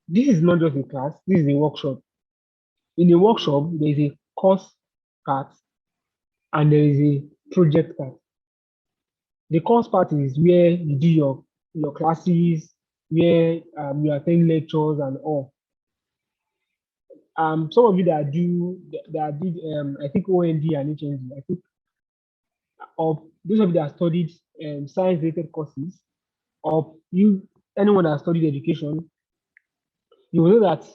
this is not just a class, this is a workshop. In a workshop, there is a course part and there is a project part. The course part is where you do your classes, where you attend lectures and all. Some of you that did I think OND and HND, I think, or those of you that studied science related courses, or you anyone that studied education, you will know that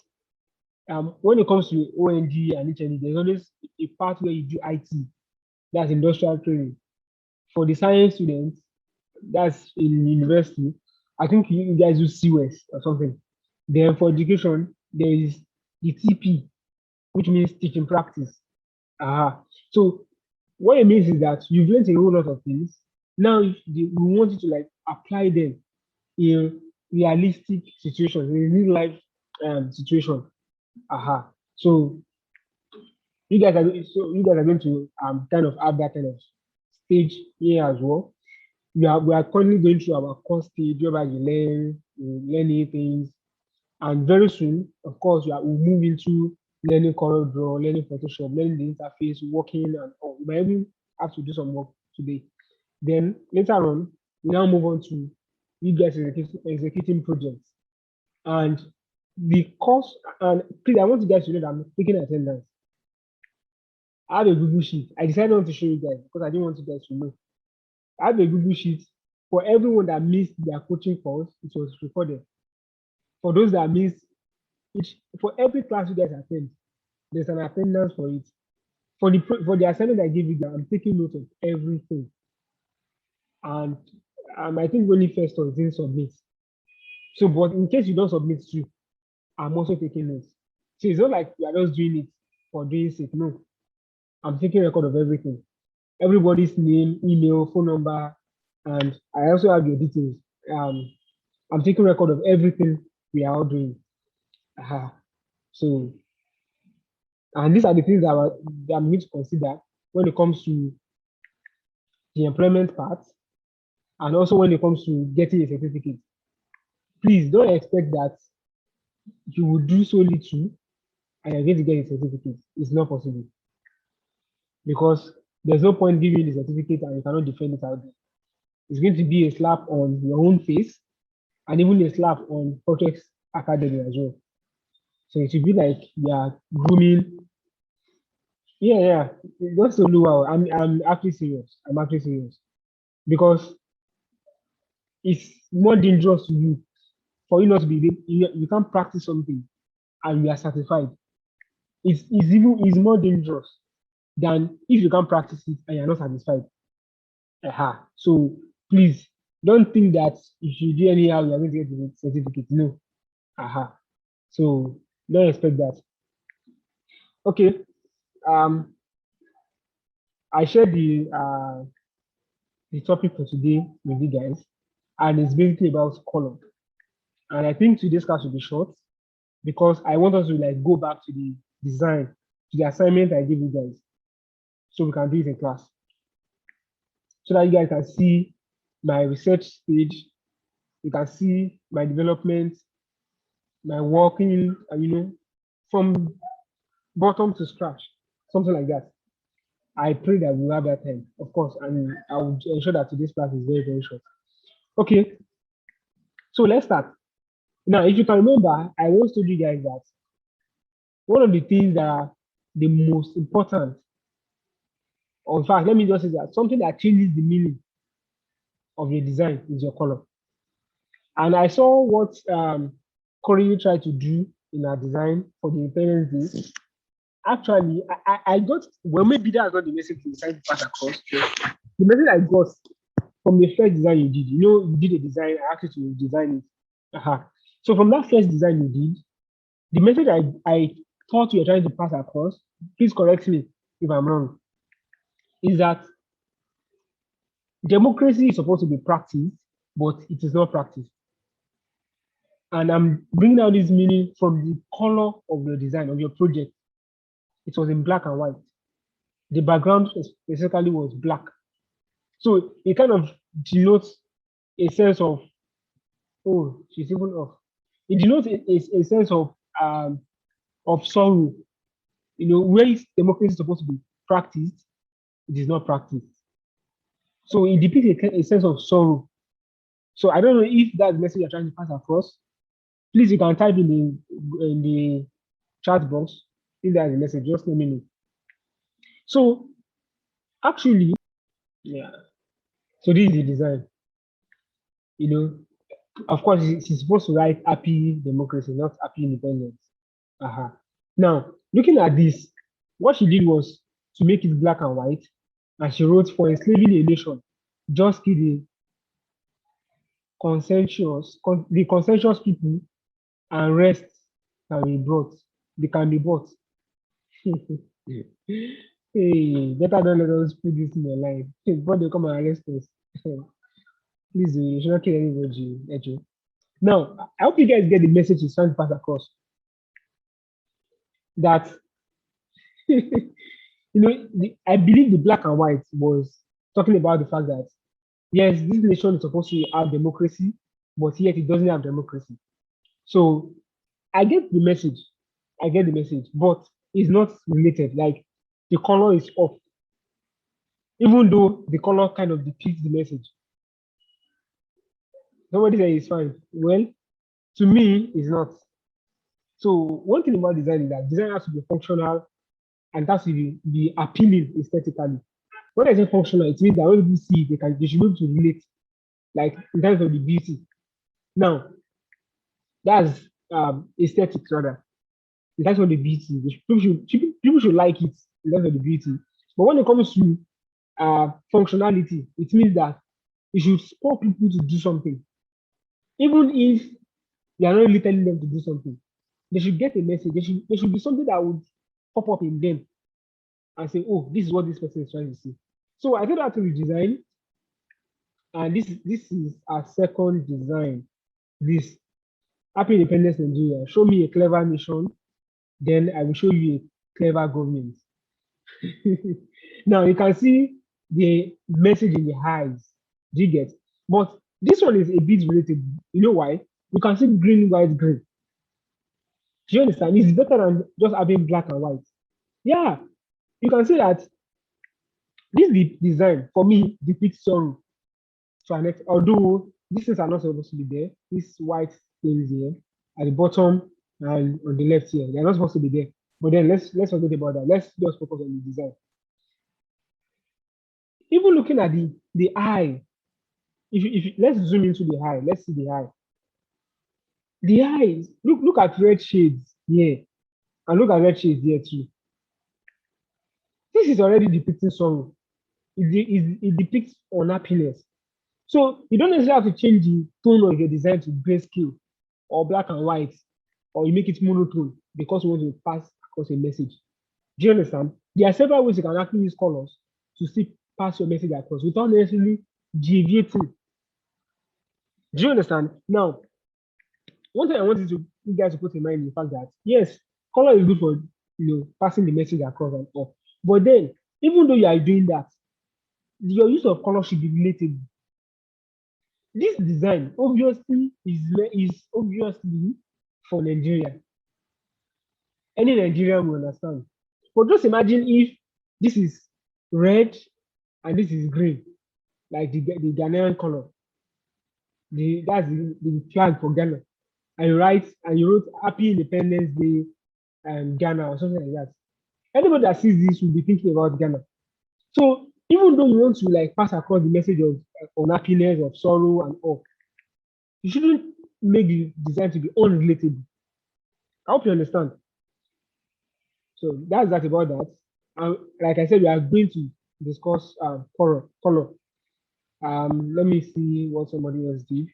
when it comes to ONG and HND, there's always a part where you do IT, that's industrial training. For the science students, that's in university. I think you guys do CWES or something. Then for education, there is the TP, which means teaching practice. So what it means is that you've learned a whole lot of things. Now we want you to like apply them in realistic situations, in real life situation. So you guys are going to kind of have that kind of stage here as well. We are currently going through our course stage whereby you learn new things, and very soon, of course, we'll move into learning CorelDRAW, learning Photoshop, learning the interface, working and all. We might even have to do some work today. Then later on, we now move on to you guys executing projects. And the course, and please, I want you guys to know that I'm taking attendance. I have a Google Sheet. I decided not to show you guys because I didn't want you guys to know. I have a Google Sheet for everyone that missed their coaching course. It was recorded. For those that missed, for every class you guys attend, there's an attendance for it. For the assignment I gave you guys, I'm taking note of everything. And I think only first or didn't submit. So, but in case you don't submit too, I'm also taking notes. So it's not like we are just doing it for doing sake. No, I'm taking record of everything. Everybody's name, email, phone number, and I also have your details. I'm taking record of everything we are all doing. So, and these are the things that I'm going to consider when it comes to the employment part, and also when it comes to getting a certificate. Please don't expect that you will do so little and you're going to get a certificate. It's not possible. Because there's no point giving the certificate and you cannot defend it out there. It's going to be a slap on your own face and even a slap on Projects Academy as well. So it should be like you are grooming. Yeah. Just to know, I'm actually serious. I'm actually serious. Because it's more dangerous to you for you not to be you can't practice something and you are satisfied. It's more dangerous than if you can't practice it and you're not satisfied. So please don't think that if you do anyhow you're going to get the certificate. No. So don't expect that. Okay. I shared the topic for today with you guys, and it's basically about color. And I think today's class will be short because I want us to like go back to the design, to the assignment I gave you guys, so we can do it in class, so that you guys can see my research stage, you can see my development, my working, from bottom to scratch, something like that. I pray that we'll have that time, of course, and I will ensure that today's class is very, very short. Okay, so let's start. Now, if you can remember, I once told you guys that one of the things that are the most important, or in fact, let me just say that something that changes the meaning of your design is your color. And I saw what Corey tried to do in our design for the Independence Day. Actually, I got, well, maybe that's not the message we trying to pass across. The message I got from the first design you did, you did a design, I asked you to design it. So from that first design you did, the message I thought you were trying to pass across, please correct me if I'm wrong, is that democracy is supposed to be practiced, but it is not practiced. And I'm bringing out this meaning from the color of your design, of your project. It was in black and white. The background specifically was black. So it kind of denotes a sense of, oh, she's even off. It denotes a sense of sorrow. Where is democracy supposed to be practiced, it is not practiced. So it depicts a sense of sorrow. So I don't know if that's the message you're trying to pass across. Please, you can type in the chat box if that's the message. Just let me know. So actually, yeah. So this is the design. Of course, she's supposed to write happy democracy, not happy independence. Uh-huh. Now, looking at this, what she did was to make it black and white, and she wrote, for enslaving a nation, just kill the consensus people, and rest can be brought. They can be bought. Hey, better don't let us put this in your life. Before they come and arrest us. Please, you should not kill anybody, Ejo. Now, I hope you guys get the message is trying to pass across. That I believe the black and white was talking about the fact that yes, this nation is supposed to have democracy, but yet it doesn't have democracy. So I get the message. But it's not related. Like the color is off, even though the color kind of depicts the message. Somebody say it's fine. Well, to me, it's not. So one thing about design is that design has to be functional and it has to be appealing aesthetically. When I say functional, it means that when people see it, they should be able to relate, like in terms of the beauty. Now, that's aesthetics rather. In terms of the beauty, people should like it in terms of the beauty. But when it comes to functionality, it means that it should spur people to do something, even if they are not really telling them to do something. They should get a message. There should be something that would pop up in them and say, "Oh, this is what this person is trying to say." So I did that to the design, and this is our second design. This Happy Independence Nigeria. Show me a clever nation, then I will show you a clever government. Now you can see the message in the eyes. Do you get? But this one is a bit related. You know why? You can see green, white, green. Do you understand? It's better than just having black and white. Yeah, you can see that this design for me depicts sorrow to an extent. Although these things are not supposed to be there. This white things here at the bottom and on the left here, they're not supposed to be there. But then let's forget about that. Let's just focus on the design. Even looking at the eye, if let's zoom into the eye, let's see the eye. The eyes, look at red shades here, and look at red shades here too. This is already depicting sorrow. It depicts unhappiness. So you don't necessarily have to change the tone of your design to grayscale or black and white, or you make it monotone because you want to pass across a message. Do you understand? There are several ways you can actually use colors to still pass your message across without necessarily deviating. Do you understand? Now, one thing I want you guys to put in mind is the fact that yes, color is good for passing the message across and all. But then, even though you are doing that, your use of color should be relatable. This design obviously is obviously for Nigeria. Any Nigerian will understand. But just imagine if this is red and this is green, like the Ghanaian color. That's the flag for Ghana. And you wrote Happy Independence Day Ghana or something like that. Anybody that sees this will be thinking about Ghana. So even though you want to like pass across the message of unhappiness, of sorrow and all, you shouldn't make the design to be unrelatable. I hope you understand. So that's that about that. And like I said, we are going to discuss color. Let me see what somebody else did.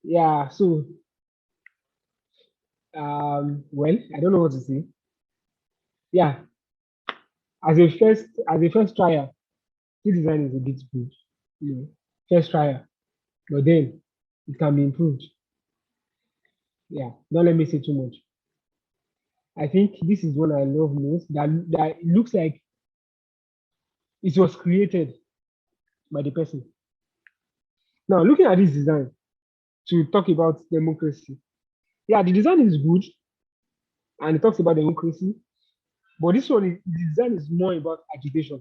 Yeah, so well, I don't know what to say. Yeah, as a first trial, this design is a bit good, first trial, but then it can be improved. Yeah, don't let me say too much. I think this is one I love most. That it looks like it was created by the person. Now, looking at this design, to talk about democracy. Yeah, the design is good and it talks about democracy, but this one, the design is more about agitation.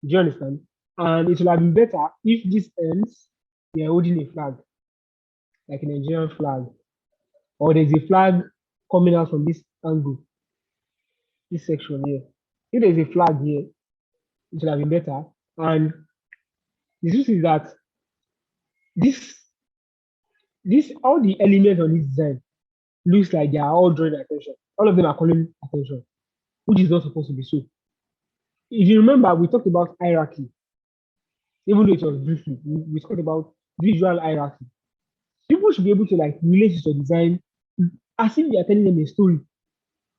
Do you understand? And it would have been better if these ends were holding a flag, like a Nigerian flag, or there's a flag coming out from this angle, this section here. If there's a flag here, it would have been better. And the truth is that this this all the elements on this design looks like they are all drawing attention. All of them are calling attention, which is not supposed to be so. If you remember, we talked about hierarchy, even though it was briefly. We talked about visual hierarchy. People should be able to like relate to your design as if you are telling them a story.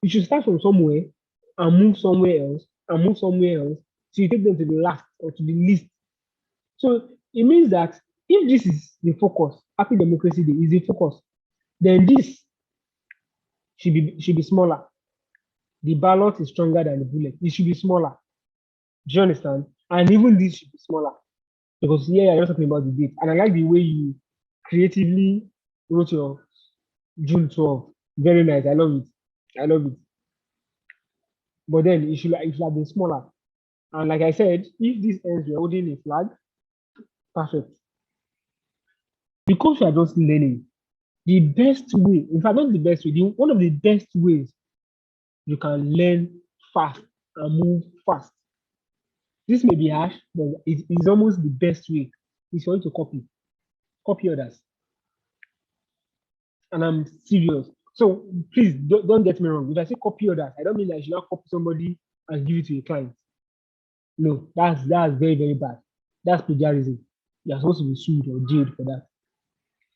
You should start from somewhere and move somewhere else and move somewhere else. So you take them to the last or to the least. So it means that if this is the focus, Happy Democracy Day is the focus, then this should be smaller. The ballot is stronger than the bullet. It should be smaller. Do you understand? And even this should be smaller. Because yeah, you're talking about the date. And I like the way you creatively wrote your June 12th. Very nice. I love it. I love it. But then it should have been smaller. And like I said, if these ends were holding a flag, perfect. Because you are just learning, the best way, in fact, not the best way, one of the best ways you can learn fast and move fast. This may be harsh, but it is almost the best way. Is for you to copy others. And I'm serious. So please don't get me wrong. If I say copy others, I don't mean that you should not copy somebody and give it to a client. No, that's very, very bad. That's plagiarism. You're supposed to be sued or jailed for that.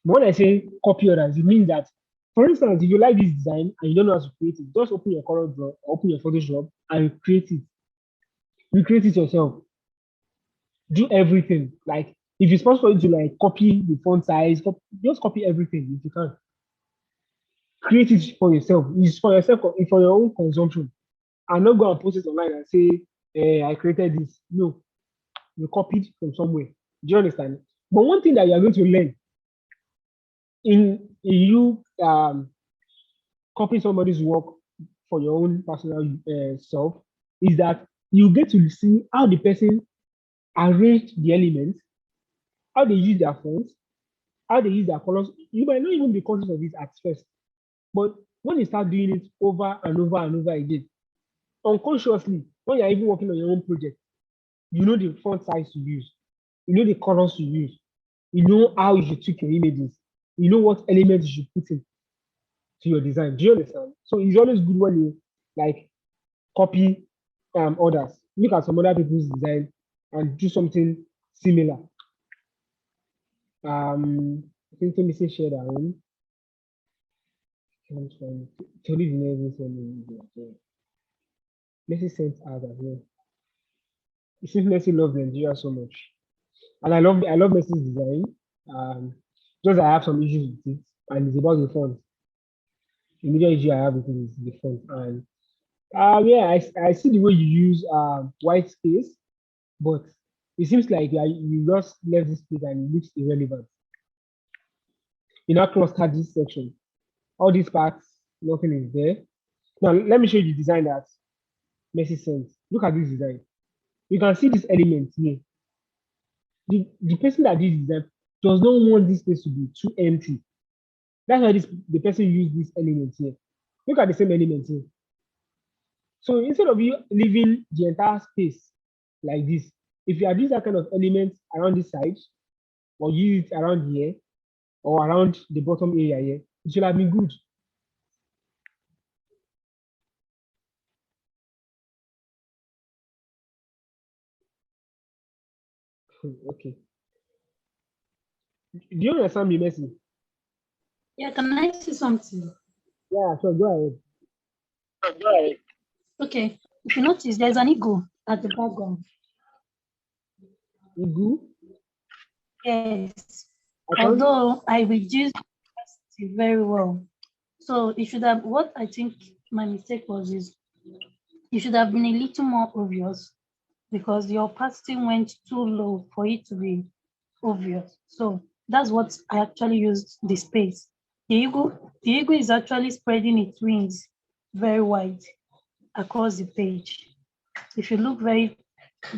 But when I say copy others, it means that, for instance, if you like this design and you don't know how to create it, just open your Color Draw, open your Photoshop, and create it. You create it yourself. Do everything. Like if it's possible to like copy the font size, just copy everything if you can. Create it for yourself. It's for yourself, it's for your own consumption. And not go and post it online and say, I created this. No, you copied from somewhere. Do you understand? But one thing that you are going to learn in you copying somebody's work for your own personal self is that you get to see how the person arranged the elements, how they use their fonts, how they use their colors. You might not even be conscious of it at first, but when you start doing it over and over and over again, unconsciously, when you're even working on your own project, you know the font size to use, you know the colors to use, you know how you should tweak your images, you know what elements you should put in to your design. Do you understand? So it's always good when you like copy others. Look at some other people's design and do something similar. I think let me say share that one. Messi sent out as well. It seems Messi loves Nigeria so much. And I love Messi's design. Just I have some issues with it, and it's about the font. The major issue I have with it is the font. And yeah, I see the way you use white space, but it seems like you just left this space and it looks irrelevant. You now cluster this section. All these parts, nothing is there. Now let me show you the design that Messi sent. Look at this design. You can see this element here. The person that did this design does not want this space to be too empty. That's why the person used this element here. Look at the same element here. So instead of you leaving the entire space like this, if you have this kind of element around this side, or use it around here, or around the bottom area here, it should have been good. Okay. Do you understand me, Messi? Yeah, can I say something? Yeah, sure, go ahead. Okay, if you notice, there's an ego at the background. Ego? Yes. Although I reduced it very well. So it should have, what I think my mistake was is, it should have been a little more obvious because the opacity went too low for it to be obvious. So That's what I actually used the space. The eagle is actually spreading its wings very wide across the page. If you look very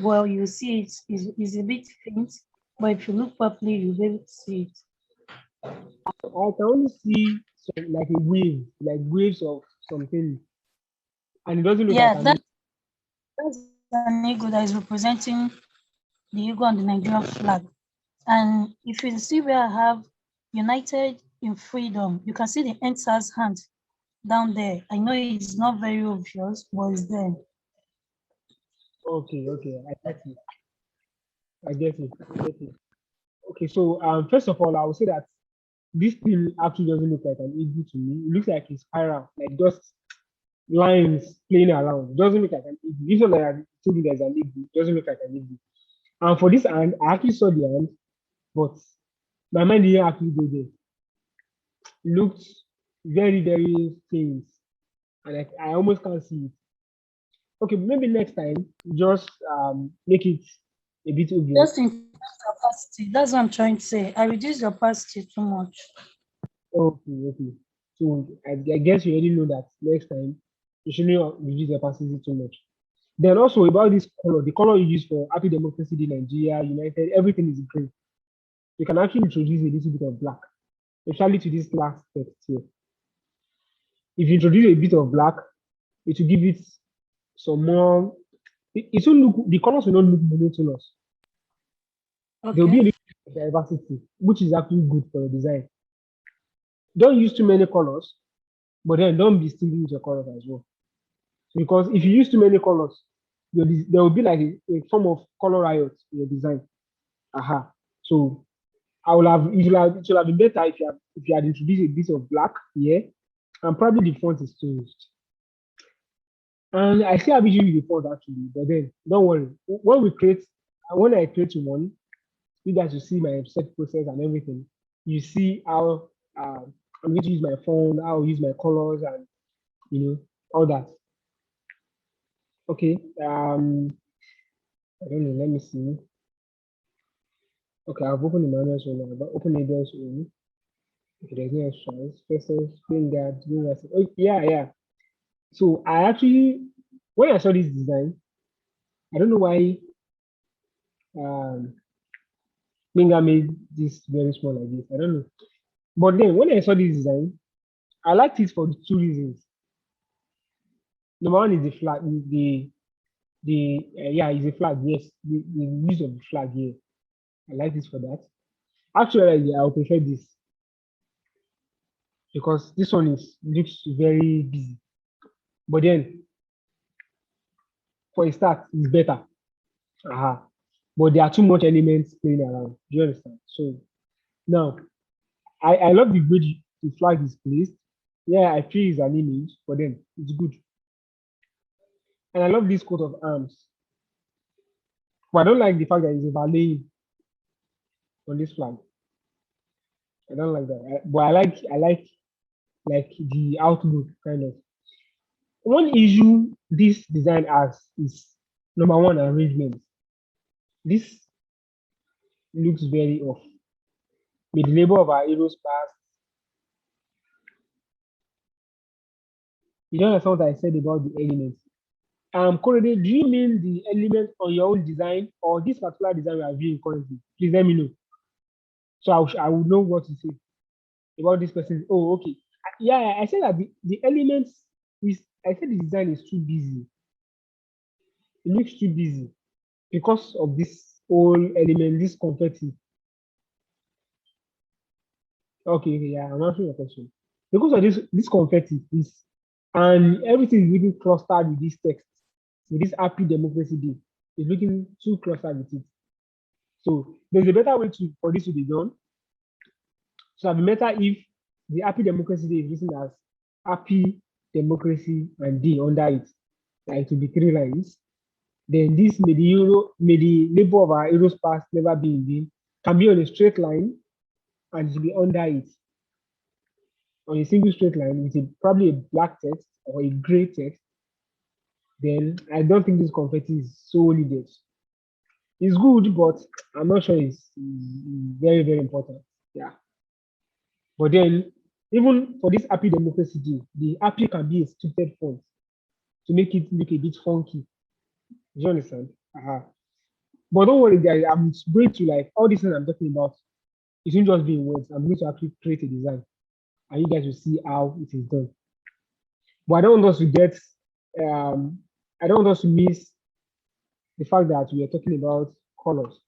well, you see it's a bit faint, but if you look properly, you'll be able to see it. I can only see some like a wave, like waves of something, and it doesn't look like Yeah, an that's an eagle that is representing the eagle on the Nigerian flag. And if you see where I have United in Freedom, you can see the NSAS hand down there. I know it's not very obvious, but it's there. Okay, I get it, I get it. Okay, so first of all, I would say that this thing actually doesn't look like an eagle to me. It looks like a spiral, like just lines playing around. It doesn't look like an eagle. Even though I told you there's an eagle, it doesn't look like an eagle. And for this hand, I actually saw the hand, but my mind didn't actually go there. It looked very, very faint, and I almost can't see it. Okay, maybe next time, just make it a bit obvious. Just increase opacity. That's what I'm trying to say. I reduce the opacity too much. Okay. So I guess you already know that next time you shouldn't reduce the opacity too much. Then also about this color, the color you use for Happy Democracy Day, Nigeria, United, everything is green. You can actually introduce a little bit of black, especially to this last text here. If you introduce a bit of black, it will give it some more. It will look, the colors will not look monotonous. There will be a Okay. little bit of diversity, which is actually good for your design. Don't use too many colors, but then don't be stingy with your colors as well. Because if you use too many colors, there will be like a form of color riot in your design. Aha. So I will have it would have been better if you had introduced a bit of black here, and probably the font is changed. And I still have issue with the font actually, but then don't worry. When I create one, you guys will see my set process and everything. You see how I'm going to use my phone, how I use my colors, and you know all that. Okay. I don't know. Let me see. Okay, I've opened the manuals one now. But open the one. Okay, there's no extras. First, screen guard, oh, yeah. So I actually, when I saw this design, I don't know why um Minga made this very small like this. I don't know. But then when I saw this design, I liked it for two reasons. Number one is the flag, yeah, is a flag. Yes, the use of the flag here. I like this for that. Actually, yeah, I would prefer this because this one is looks very busy. But then for a start, it's better. Uh-huh. But there are too much elements playing around. Do you understand? So now I love the way the flag is placed. Yeah, I feel it's an image, but then it's good. And I love this coat of arms. But I don't like the fact that it's overlaying on this flag. I don't like that. But I like the outlook kind of. One issue this design has is number one, arrangement. This looks very off. With the label of our heroes past, you don't understand what I said about the elements. Currently, do you mean the element on your own design or this particular design we are viewing currently? Please let me know. So I will know what to say about this person. Oh, okay. Yeah, I said that the elements is, I said the design is too busy. It looks too busy because of this whole element, this confetti. Okay, yeah, I'm answering your question. Because of this confetti is, and everything is looking clustered with this text, with this happy democracy day. It's looking too clustered with it. So there's a better way to for this to be done. So it'd be better if the happy democracy day is written as happy democracy and D under it. Like to be three lines. Then this may the label of our heroes past never be in D can be on a straight line and it will be under it on a single straight line with probably a black text or a gray text. Then I don't think this confetti is so needed. It's good, but I'm not sure it's very, very important. Yeah. But then, even for this happy democracy, the happy can be a scripted font to make it look a bit funky. Do you understand? But don't worry, guys. I'm going to like all these things I'm talking about. It won't just be in words. I'm going to actually create a design, and you guys will see how it is done. But I don't want us to get, um, I don't want us to miss the fact that we are talking about colors.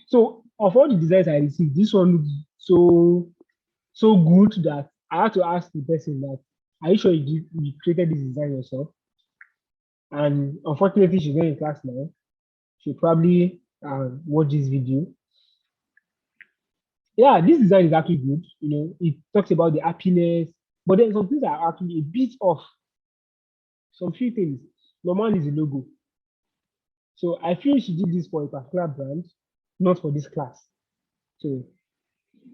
So, of all the designs I received, this one looks so good that I had to ask the person that, "Are you sure you created this design yourself?" And unfortunately, she's not in class now. She'll probably watch this video. Yeah, this design is actually good. It talks about the happiness, but then some things are actually a bit off. Some few things. Number one is the logo. So I feel she did this for a particular brand, not for this class. So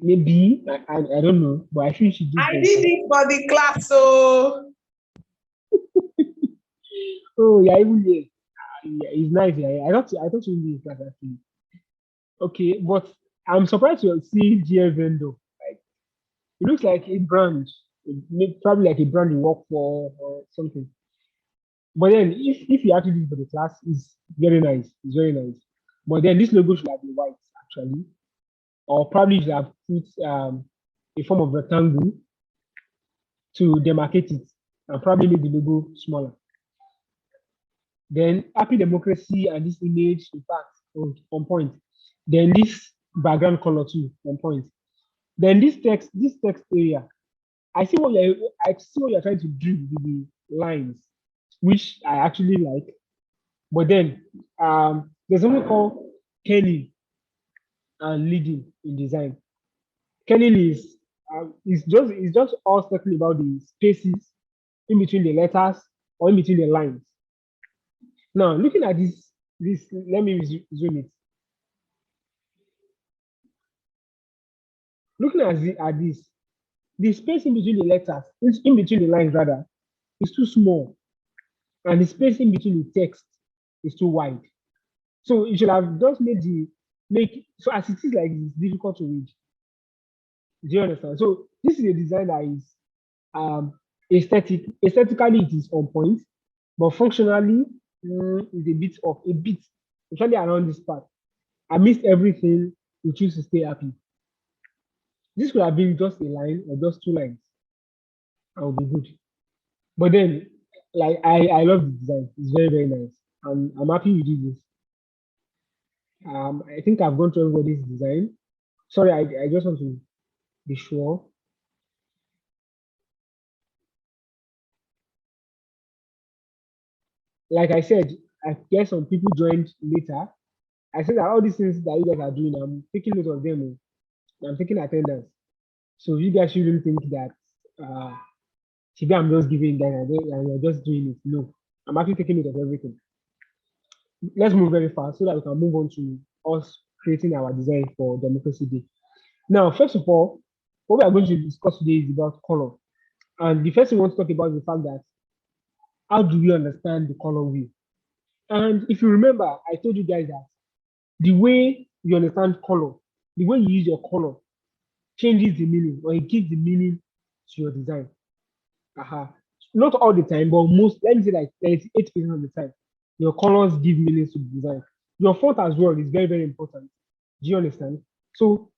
maybe I don't know, but I feel she did I this. did it for the class, so Oh yeah, even yeah, yeah, it's nice. Yeah, I thought you did this class actually. Okay, but I'm surprised to see GL vendor. Like it looks like a brand, probably like a brand you work for or something. But then if you actually do it for the class, it's very nice. It's very nice. But then this logo should have been white actually, or probably should have put a form of rectangle to demarcate it and probably make the logo smaller. Then happy democracy and this image, in fact, on point. Then this background color too, on point. Then this text area, I see what you're trying to do with the lines, which I actually like. But then there's something called Kenny and leading in design. Kenny is just us talking about the spaces in between the letters or in between the lines. Now, looking at this, let me zoom it. Looking at this, the space in between the letters, in between the lines rather, is too small, and the space in between the text is too wide. So you should have just make so as it is like it's difficult to read. Do you understand? So this is a design that is aesthetically it is on point, but functionally is a bit off, a bit, especially around this part. I missed everything. We choose to stay happy. This could have been just a line or just two lines. I would be good. But then, like I love the design. It's very very nice, and I'm happy we did this. I think I've gone through everybody's design. Sorry, I just want to be sure. Like I said, I guess some people joined later. I said that all these things that you guys are doing, I'm taking note of them. I'm taking attendance. So you guys shouldn't think that maybe I'm just giving them and you're just doing it. No, I'm actually taking note of everything. Let's move very fast so that we can move on to us creating our design for Democracy Day. Now, first of all, what we are going to discuss today is about color. And the first thing we want to talk about is the fact that how do we understand the color wheel? And if you remember, I told you guys that the way you understand color, the way you use your color changes the meaning or it gives the meaning to your design. Uh-huh. Not all the time, but most, let me say like 98% of the time, your colors give meanings to the design. Your font as well is very, very important. Do you understand? So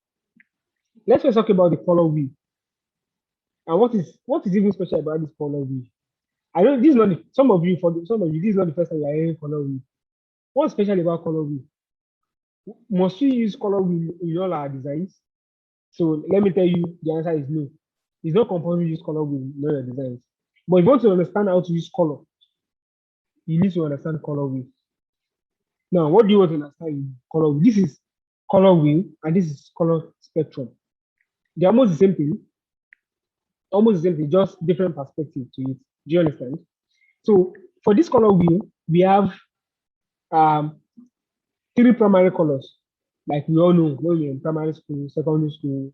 let's first talk about the color wheel. And what is even special about this color wheel? I know this is not the, some of you, this is not the first time you're hearing color wheel. What's special about color wheel? Must we use color wheel in all our designs? So let me tell you, the answer is no. It's not compulsory to use color wheel in all your designs. But if you want to understand how to use color, you need to understand color wheel. Now, what do you want to understand in color wheel? This is color wheel and this is color spectrum. They're almost the same thing, just different perspective to it. Do you understand? So for this color wheel, we have um, three primary colors. Like we all know when we're in primary school, secondary school,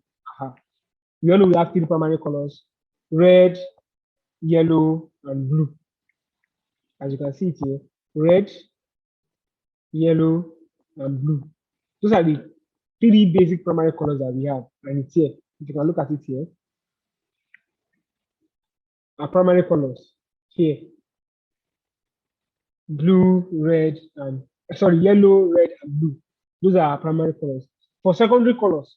we all know we have three primary colors: red, yellow, and blue. As you can see it here, red, yellow, and blue. Those are the three basic primary colors that we have, and it's here. If you can look at it here, our primary colors here, blue, red, and yellow, red, and blue. Those are our primary colors. For secondary colors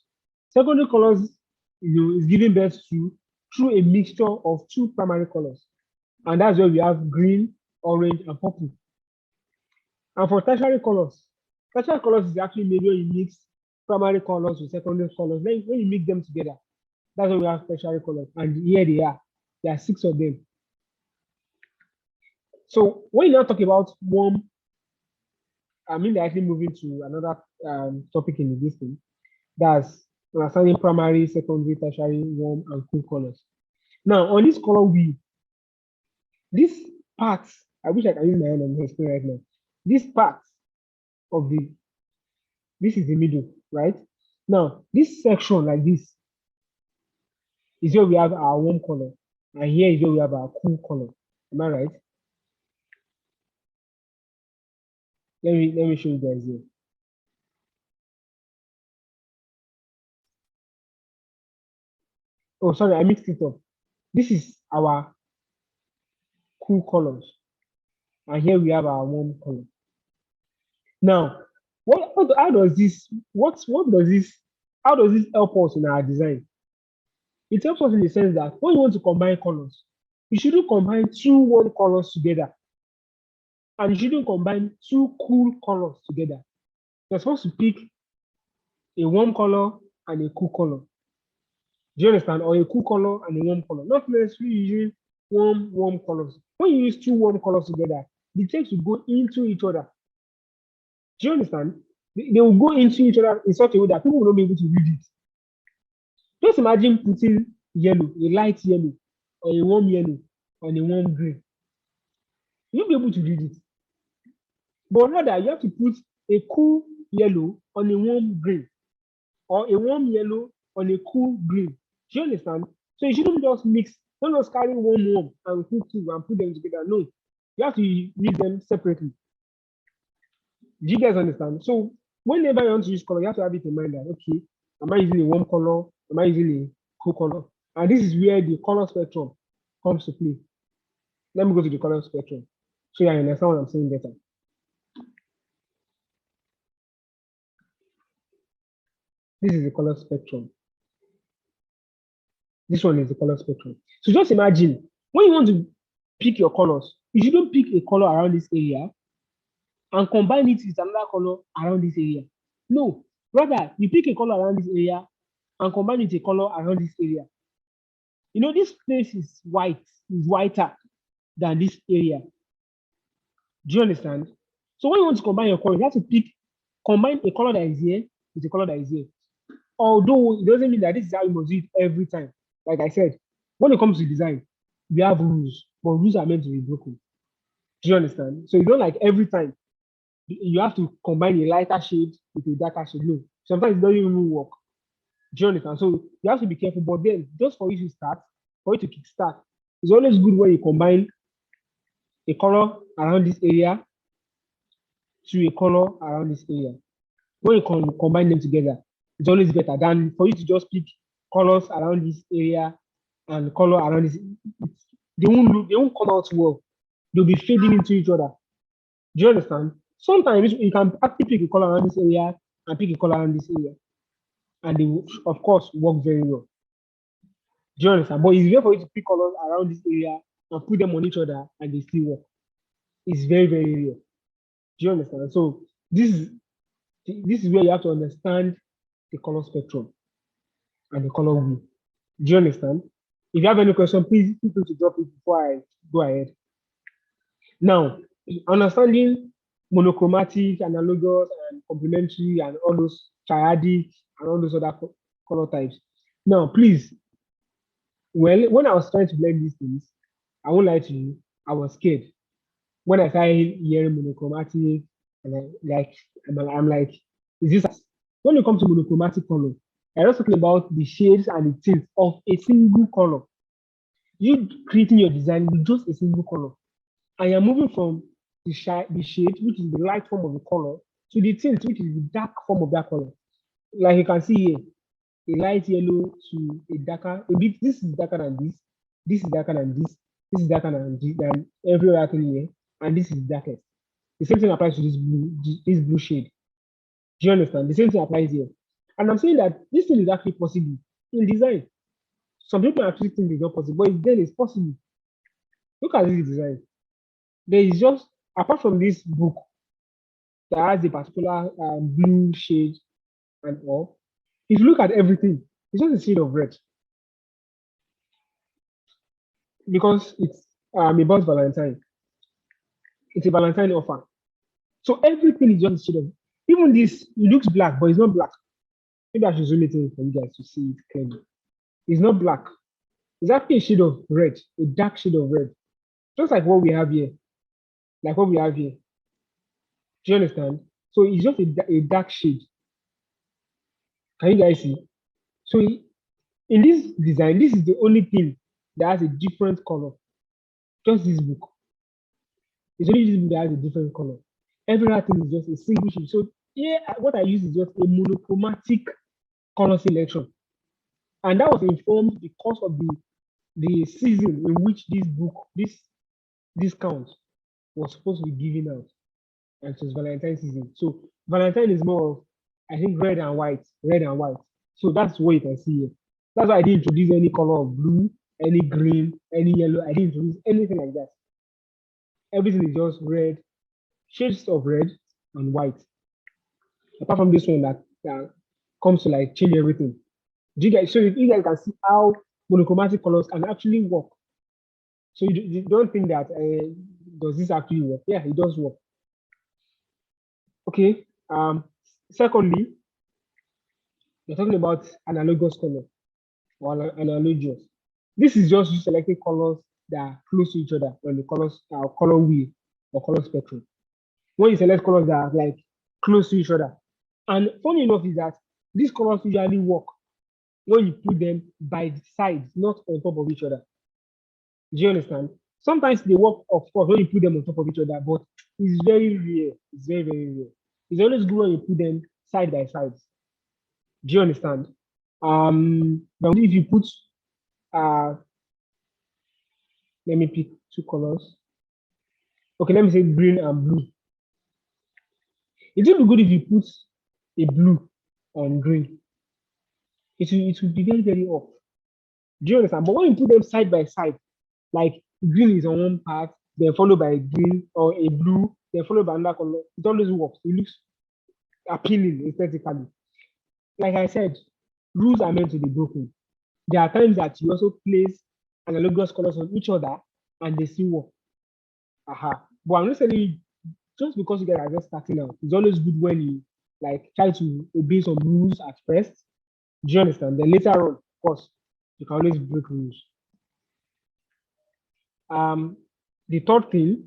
is giving birth to through a mixture of two primary colors. And that's where we have green, orange, and purple. And for tertiary colors is actually made when you mix primary colors with secondary colors. Then when you mix them together, that's when we have tertiary colors. And here they are. There are 6 of them. So when you now talk about warm, they're actually moving to another topic in this thing. That's understanding primary, secondary, tertiary, warm, and cool colors. Now, on this color wheel, this part, I wish I can use my hand on the screen right now. This part of this is the middle, right? Now, this section like this is where we have our warm color, and here is where we have our cool color. Am I right? Let me show you guys here. Oh, sorry, I mixed it up. This is our cool colors, and here we have our warm color. Now, how does this help us in our design? It helps us in the sense that when you want to combine colors, you shouldn't combine 2 warm colors together, and you shouldn't combine 2 cool colors together. You're supposed to pick a warm color and a cool color. Do you understand? Or a cool color and a warm color. Not necessarily using warm colors. When you use 2 warm colors together, the shades will go into each other. Do you understand? They will go into each other in such a way that people will not be able to read it. Just imagine putting yellow, a light yellow, or a warm yellow on a warm green. You'll be able to read it. But rather, you have to put a cool yellow on a warm green, or a warm yellow on a cool green. Do you understand? So you shouldn't just mix, don't just carry warm and cool and put them together. No, you have to read them separately. Do you guys understand? So whenever you want to use color, you have to have it in mind that, okay, am I using a warm color? Am I using a cool color? And this is where the color spectrum comes to play. Let me go to the color spectrum so you understand what I'm saying better. This is the color spectrum. This one is the color spectrum. So just imagine, when you want to pick your colors, you shouldn't pick a color around this area and combine it with another color around this area. No, rather, you pick a color around this area and combine it with a color around this area. You know, this place is whiter than this area. Do you understand? So when you want to combine your colors, you have to combine a color that is here with a color that is here. Although it doesn't mean that this is how you must do it every time. Like I said, when it comes to design, we have rules, but rules are meant to be broken. Do you understand? So you don't like every time you have to combine a lighter shade with a darker shade. No, sometimes it doesn't even work. Do you understand? So you have to be careful. But then, just for you to kickstart, it's always good when you combine a color around this area to a color around this area. When you combine them together, it's always better than for you to just pick colors around this area and color around this. They won't come out well. They'll be fading into each other. Do you understand? Sometimes you can actually pick a color around this area and pick a color around this area, and they will, of course, work very well. Do you understand? But it's rare for you to pick colors around this area and put them on each other and they still work. It's very, very rare. Do you understand? So this is where you have to understand the color spectrum and the color wheel. Do you understand? If you have any question, please feel free to drop it before I go ahead. Now, understanding monochromatic, analogous, and complementary, and all those triadic, and all those other color types. Now, please, well, when I was trying to learn these things, I won't lie to you, I was scared. When I started hearing monochromatic, and I'm like, is this? When it comes to monochromatic color, I'm just talking about the shades and the tints of a single color. You creating your design with just a single color, and you're moving from the shade, which is the light form of the color, to the tint, which is the dark form of that color. Like you can see here, a light yellow to a darker, a bit, this is darker than this is darker than this is darker than every other thing here, and this is darkest. The same thing applies to this blue shade. Do you understand? The same thing applies here. And I'm saying that this thing is actually possible in design. Some people actually think it's not possible, but then it's possible. Look at this design. There is just, apart from this book that has a particular blue shade and all, if you look at everything, it's just a shade of red. Because it's about Valentine. It's a Valentine offer. So everything is just a shade of, even this, it looks black, but it's not black. Maybe I should zoom it in for you guys to see it clearly. It's not black. It's actually a shade of red, a dark shade of red. Just like what we have here. Like what we have here. Do you understand? So it's just a dark shade. Can you guys see? So in this design, this is the only thing that has a different color. Just this book. It's only this book that has a different color. Every other thing is just a single shade. So here, what I use is just a monochromatic color selection. And that was informed because of the season in which this book, this discount was supposed to be given out. And it was Valentine season. So Valentine is more of, I think, red and white. So that's what you can see here. That's why I didn't introduce any color of blue, any green, any yellow. I didn't introduce anything like that. Everything is just red, shades of red and white. Apart from this one that comes to like change everything. Do you guys, so you guys can see how monochromatic colors can actually work. So you don't think that does this actually work? Yeah, it does work. Okay. Secondly, we're talking about analogous color or analogous. This is just you selecting colors that are close to each other on the color wheel or color spectrum. When you select colors that are like close to each other, and funny enough is that these colors usually work when you put them by the sides, not on top of each other. Do you understand? Sometimes they work, of course, when you put them on top of each other, but it's very rare. It's very, very rare. It's always good when you put them side by side. Do you understand? But if you put let me pick two colors. Okay, let me say green and blue. It will be good if you put a blue on green. It will be very, very off. Do you understand? But when you put them side by side, like green is on one part, then followed by a green or a blue, then followed by another color, it always works. It looks appealing aesthetically. Like I said, rules are meant to be broken. There are times that you also place analogous colors on each other and they still work. But I'm not saying just because you guys are just starting out, it's always good when you like try to obey some rules at first. Do you understand? Then later on, of course, you can always break rules. The third thing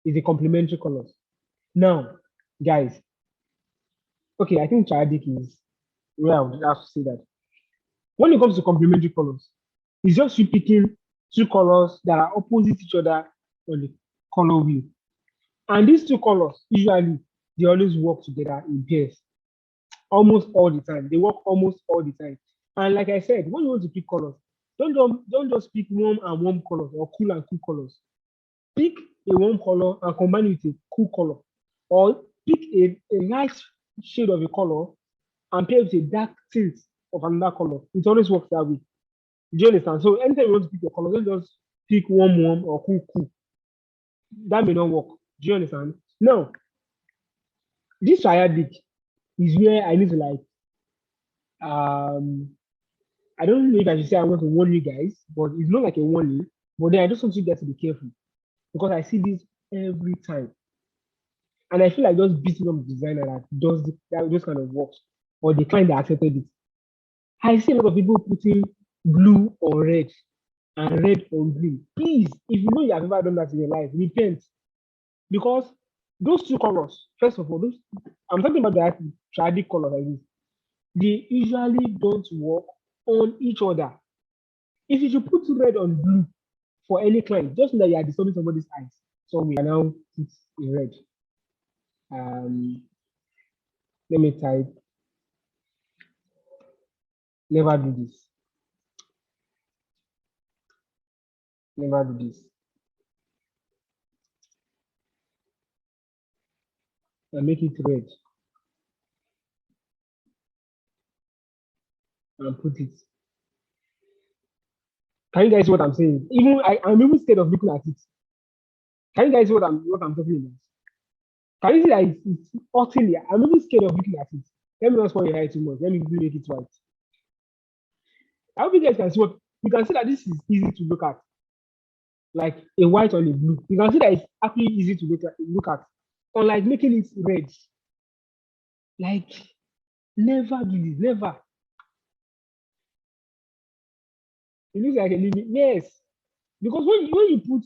is the complementary colors. Now, guys, okay, I think Chadik is where I would have to say that. When it comes to complementary colors, it's just you picking two colors that are opposite each other on the color wheel. And these two colors, usually, they always work together in pairs. Almost all the time. They work almost all the time. And like I said, when you want to pick colors, don't just pick warm and warm colors or cool and cool colors. Pick a warm color and combine it with a cool color. Or pick a light shade of a color and pair with a dark tint of another color. It always works that way. Do you understand? So anytime you want to pick your color, don't just pick warm or cool. That may not work. Do you understand? Now, this triadic is where I need to like I don't know if I should say I want to warn you guys, but it's not like a warning. But then I just want you guys to be careful because I see this every time, and I feel like just beating up the designer that does those kind of works or the client that accepted it. I see a lot of people putting blue on red and red on green. Please, if you know you have ever done that in your life, repent because those two colors, first of all, I'm talking about the tragic color like this. They usually don't work on each other. If you should put red on blue for any client, just know that you are disturbing somebody's eyes. So we can now put a red. Let me type. Never do this. Never do this. And make it red. And put it. Can you guys see what I'm saying? I'm even scared of looking at it. Can you guys see what I'm talking about? Can you see that it's utterly? I'm even scared of looking at it. Let me not spoil your hair too much. Let me make it right. I hope you guys can see what you can see that this is easy to look at. Like a white on a blue. You can see that it's actually easy to look at. Unlike making it red. Like never do this, never. It looks like a limit. Yes. Because when you put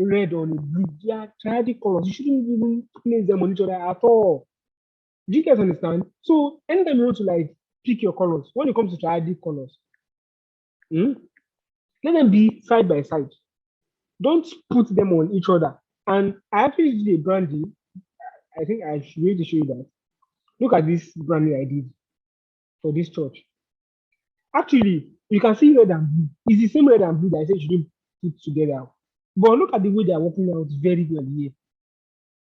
red on a blue, they are triadic colors. You shouldn't even place them on each other at all. Do you guys understand? So anytime you want to like pick your colors, when it comes to triadic colors, let them be side by side. Don't put them on each other. And I actually did a branding. I think I should be able to show you that. Look at this branding I did for this church. Actually, you can see red and blue. It's the same red and blue that I said you didn't put together. But look at the way they are working out very well here.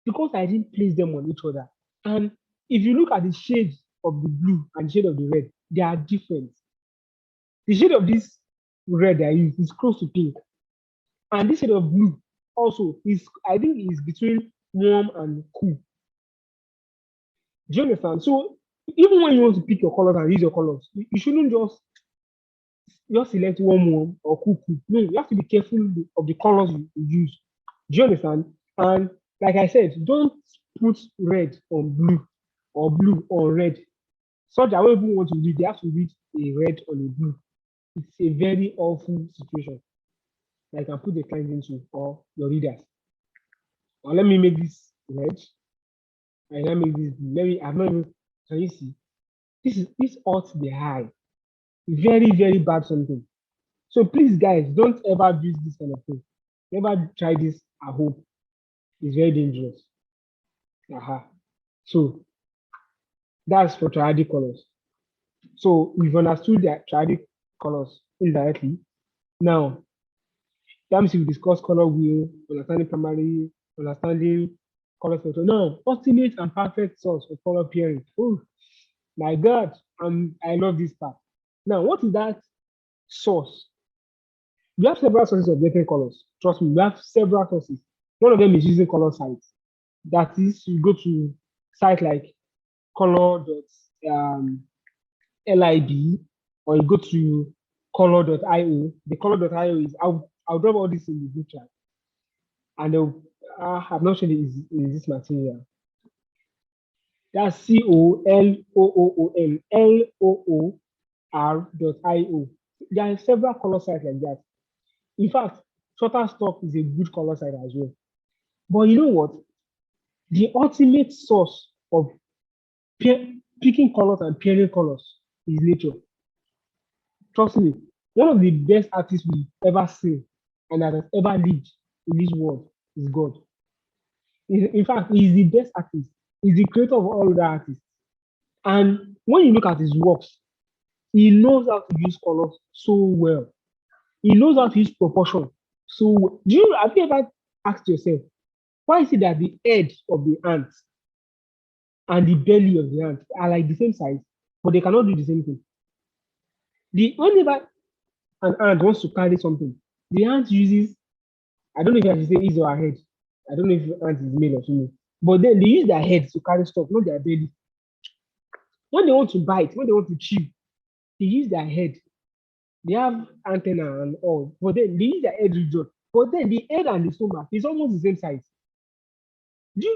Because I didn't place them on each other. And if you look at the shade of the blue and the shade of the red, they are different. The shade of this red I use is close to pink. And this shade of blue also is, I think, is between warm and cool. Do you understand? So even when you want to pick your colors and use your colors, you shouldn't just select warm or cool. No, you have to be careful of the colors you use. Do you understand? And like I said, don't put red on blue or blue on red. So that when people want to read, they have to read a red on a blue. It's a very awful situation. I can put the client into or your readers. Now let me make this red. And let me make this blue. I'm not even, can you see? This ought the eye. Very, very bad something. So please, guys, don't ever use this kind of thing. Never try this at home. It's very dangerous. So that's for triadic colors. So we've understood the triadic colors indirectly. Now, that means we discuss color wheel, understanding primary, understanding color spectrum. Now, ultimate and perfect source for color pairing. Oh my God, I love this part. Now, what is that source? We have several sources of different colors. Trust me, we have several sources. One of them is using color sites. That is, you go to sites like color.lib, or you go to color.io. The color.io is, I'll drop all this in the group chat. And I'm not sure it is this material. That's colloor.io. There are several color sites like that. In fact, Shutterstock is a good color site as well. But you know what? The ultimate source of picking colors and pairing colors is nature. Trust me, one of the best artists we've ever seen and that has ever lived in this world is God. In fact, he's the best artist. He's the creator of all the artists. And when you look at his works, he knows how to use colors so well. He knows how to use proportion so well. Have you ever asked yourself, why is it that the head of the ant and the belly of the ant are like the same size, but they cannot do the same thing? Whenever an ant wants to carry something, the ant uses, I don't know if I should say his or her head. I don't know if the ant is male or female, but then they use their heads to carry stuff, not their belly. When they want to bite, when they want to chew, they use their head. They have antenna and all, but then they use their head region. But then the head and the stomach is almost the same size.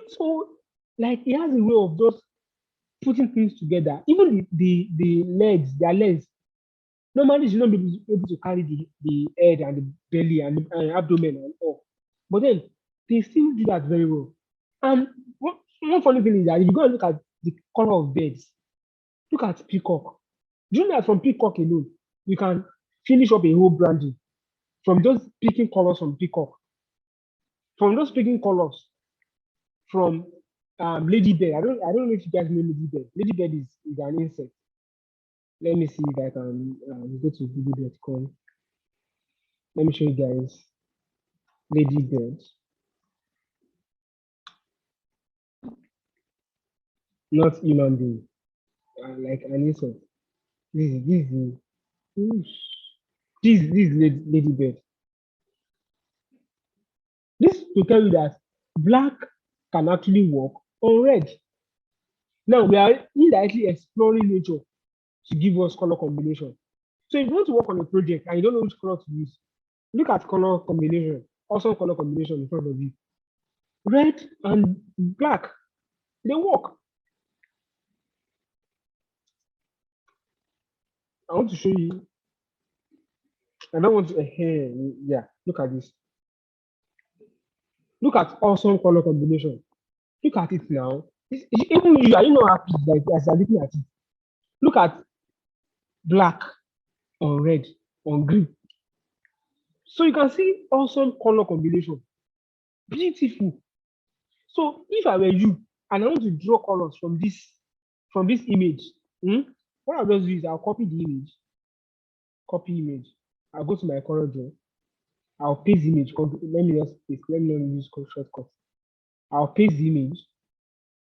So, like, he has a way of just putting things together. Even the legs, their legs. Normally, you not be able to carry the head and the belly and the abdomen and all. But then they still do that very well. And one funny thing is that if you go and look at the color of birds, look at peacock. Do you know that from peacock alone, you can finish up a whole branding from just picking colors from peacock, from just picking colors from ladybird. I don't know if you guys know ladybird. Ladybird is an insect. Let me see if I can go to google.com. Let me show you guys ladybird, not human being, like an insect. This is oosh. This is ladybird. This to tell you that black can actually work on red. Now we are indirectly exploring nature to give us color combination. So if you want to work on a project and you don't know which color to use, look at color combination, also color combination in front of you. Red and black, they work. I want to show you. I don't want to, yeah, look at this. Look at awesome color combination. Look at it now. Even you, are you not happy like, as you're looking at it? Look at black on red on green. So you can see awesome color combination. Beautiful. So if I were you and I want to draw colors from this image, what I'll just do is I'll copy the image, copy image. I'll go to my color draw. I'll paste the image. Let me just paste. Let me not use shortcut. I'll paste the image.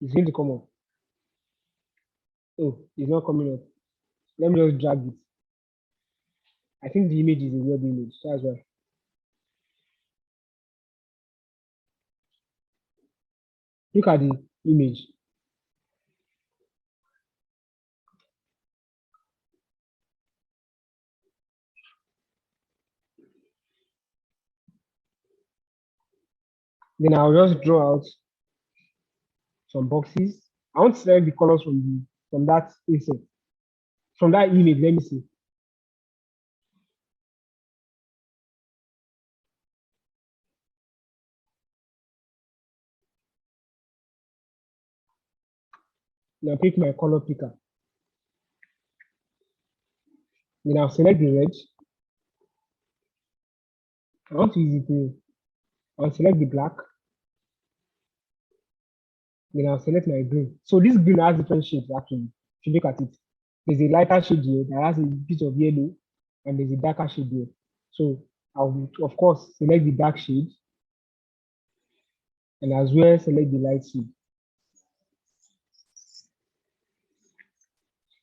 It's going to come up. Oh, it's not coming up. Let me just drag it. I think the image is a web image. That's why. Look at the image. Then I'll just draw out some boxes. I want to select the colors from that insert. From that image, let me see. Now pick my color picker. Then I'll select the red. I want to use it to. I'll select the black. Then I'll select my green. So this green has different shades actually. If you look at it, there's a lighter shade here that has a bit of yellow, and there's a darker shade here. So I'll of course select the dark shade, and as well select the light shade.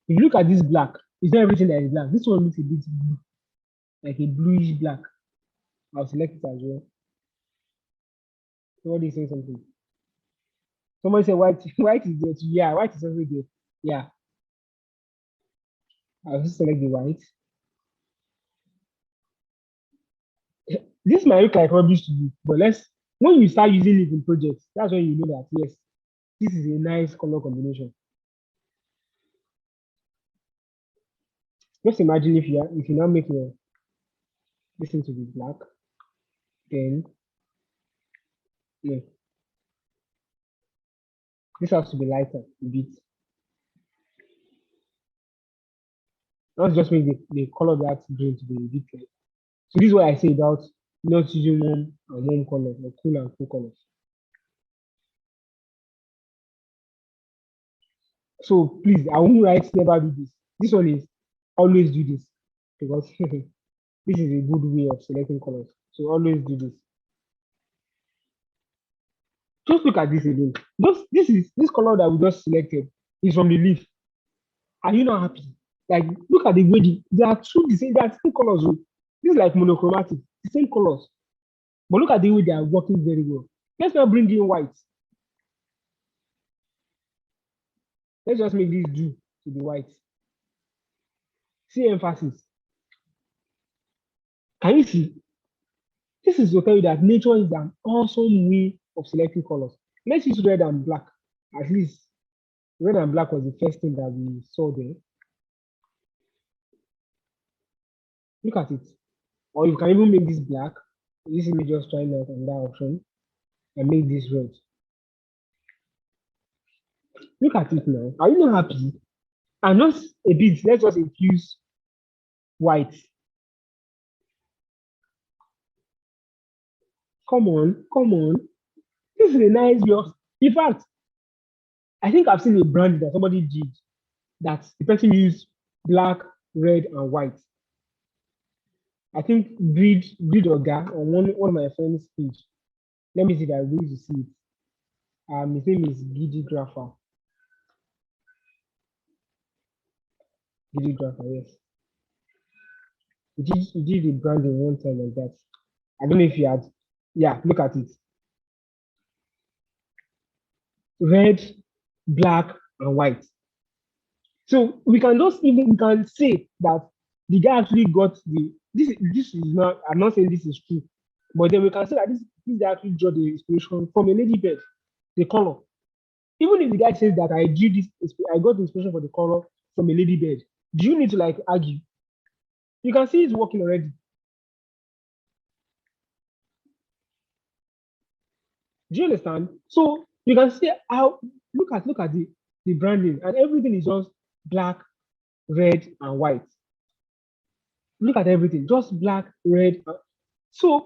If you look at this black, it's not everything that is black. This one looks a bit blue, like a bluish black. I'll select it as well. Somebody say something. Somebody say white. White is there too. Yeah, white is also there. Yeah. I'll just select the white. This might look like rubbish to you, but when you start using it in projects, that's when you know that yes, this is a nice color combination. Just imagine if you now make this into the black, then yeah, this has to be lighter a bit. Let's just make the color that green to be a bit light. So this is what I say about not using warm and warm colors or cool and cool colors. So please, I won't write never do this. This one is always do this because this is a good way of selecting colors. So always do this. Just look at this again. This color that we just selected is from the leaf. Are you not happy? Like look at the way there are the same colors. This is like monochromatic, the same colors. But look at the way they are working very well. Let's not bring in white. Let's just make this do to the white. See emphasis. Can you see? This is to tell you that nature is an awesome way of selecting colors. Let's use red and black. At least red and black was the first thing that we saw there. Look at it. Or you can even make this black. This image just trying out on that option and make this red. Look at it now. Are you not happy? And just a bit, let's just infuse white. Come on, come on. This is a nice way of, in fact, I think I've seen a brand that somebody did that the person used black, red, and white. I think breed Oga on one of my friends' page. Let me see if I will to see it. His name is Gidi Grapher. Gidi Grapher, yes. He did the branding one time like that. I don't know if you had. Yeah, look at it. Red, black, and white. So we can say that the guy actually got this is not, I'm not saying this is true, but then we can say that this guy actually drew the inspiration from a ladybird, the color. Even if the guy says that I got the inspiration for the color from a ladybird, do you need to like argue? You can see it's working already. Do you understand? So you can see how look at the branding, and everything is just black, red, and white. Look at everything, just black, red. So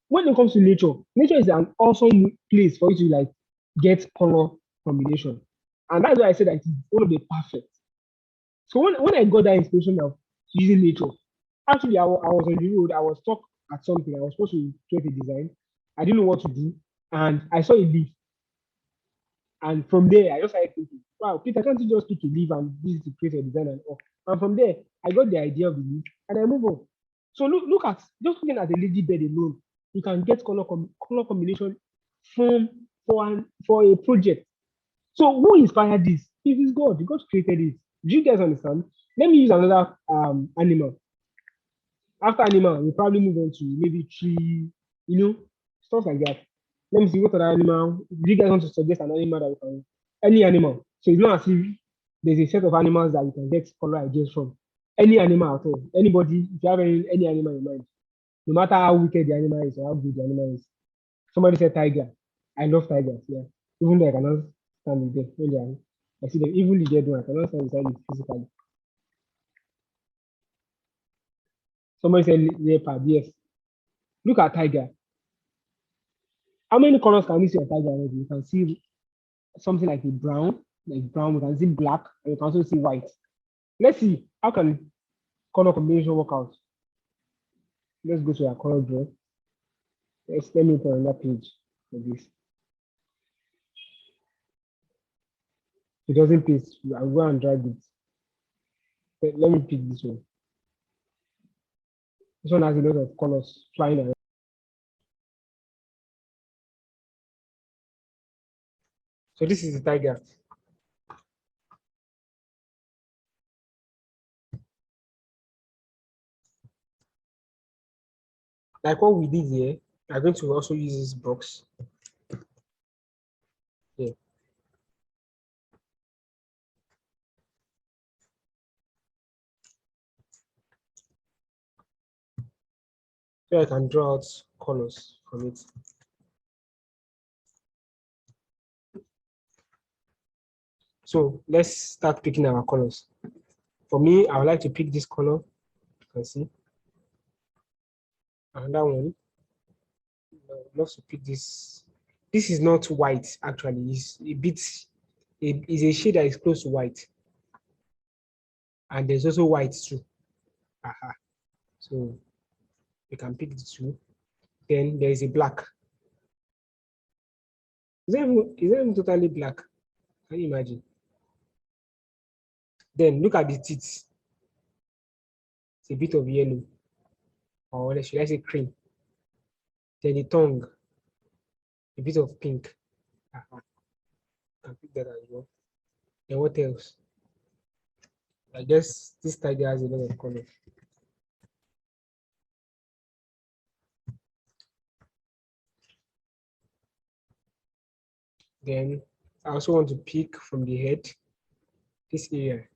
when it comes to nature is an awesome place for you to like get color combination. And that's why I said that it's one of the perfect. So when I got that inspiration of using nature, actually I was on the road, I was stuck at something, I was supposed to create a design. I didn't know what to do, and I saw a leaf. And from there, I just started thinking, wow, Peter, can't you just pick a leaf and use it to create a design and all? And from there, I got the idea of the leaf and I move on. So look at just looking at the ladybird alone, you can get color combination from for a project. So who inspired this? It is God. God created it. Do you guys understand? Let me use another animal. After animal, we probably move on to maybe tree, stuff like that. Let me see what other animal. Do you guys want to suggest an animal that we can? Any animal. So it's not as if there's a set of animals that you can get color ideas from. Any animal at all. Anybody, if you have any animal in mind, no matter how wicked the animal is or how good the animal is. Somebody said tiger. I love tigers, yeah. Even though I cannot stand with them when they are, I see them, even the dead one, I cannot stand beside it physically. Somebody said leopard, yes. Look at tiger. How many colors can we see on tiger already? You can see something like brown, we can see black, and you can also see white. Let's see how can color combination work out. Let's go to our color draw. Let me put on that page for this. It doesn't paste. I'll go and drag it. Let me pick this one. This one has a lot of colors flying around. So this is the tiger. Like what we did here, I'm going to also use this box. Yeah. So I can draw out colors from it. So let's start picking our colors. For me, I would like to pick this color. You can see. Another one. I would love to pick this. This is not white, actually. It's a bit, it's a shade that is close to white. And there's also white too. Aha. So we can pick the two. Then there is a black. Is that even totally black? Can you imagine? Then look at the teeth. It's a bit of yellow. Or should I say cream? Then the tongue, a bit of pink. Uh-huh. I can pick that as well. Then what else? I guess this tiger has a lot of color. Then I also want to pick from the head, this area.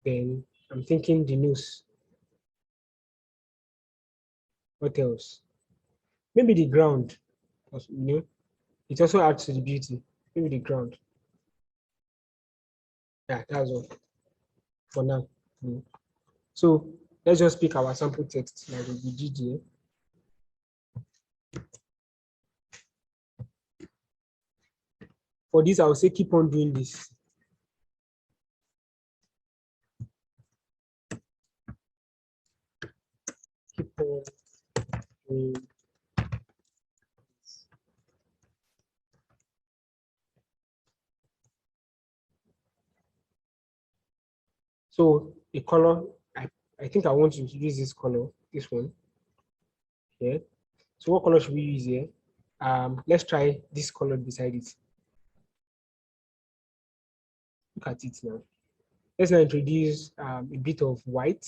Then I'm thinking the nose. What else? Maybe the ground. It also adds to the beauty. Maybe the ground. Yeah, that's all for now. So let's just pick our sample text like we did here. For this, I will say keep on doing this. So a color, I think I want to use this color, this one here. So what color should we use here? Let's try this color beside it. Look at it now. Let's now introduce a bit of white,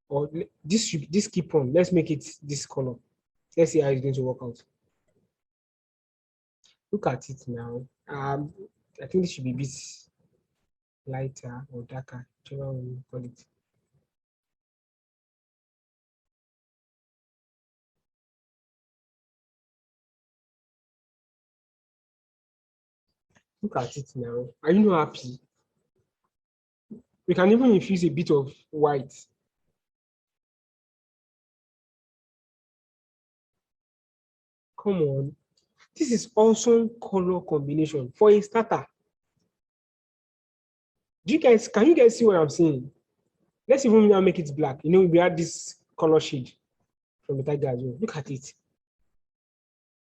or this keep on. Let's make it this color. Let's see how it's going to work out. Look at it now. I think this should be a bit lighter or darker, whichever one you call it. Look at it now. Are you not happy? We can even infuse a bit of white. Come on. This is awesome color combination for a starter. Can you guys see what I'm saying? Let's even now make it black. You know, we had this color shade from the tiger as well. Look at it.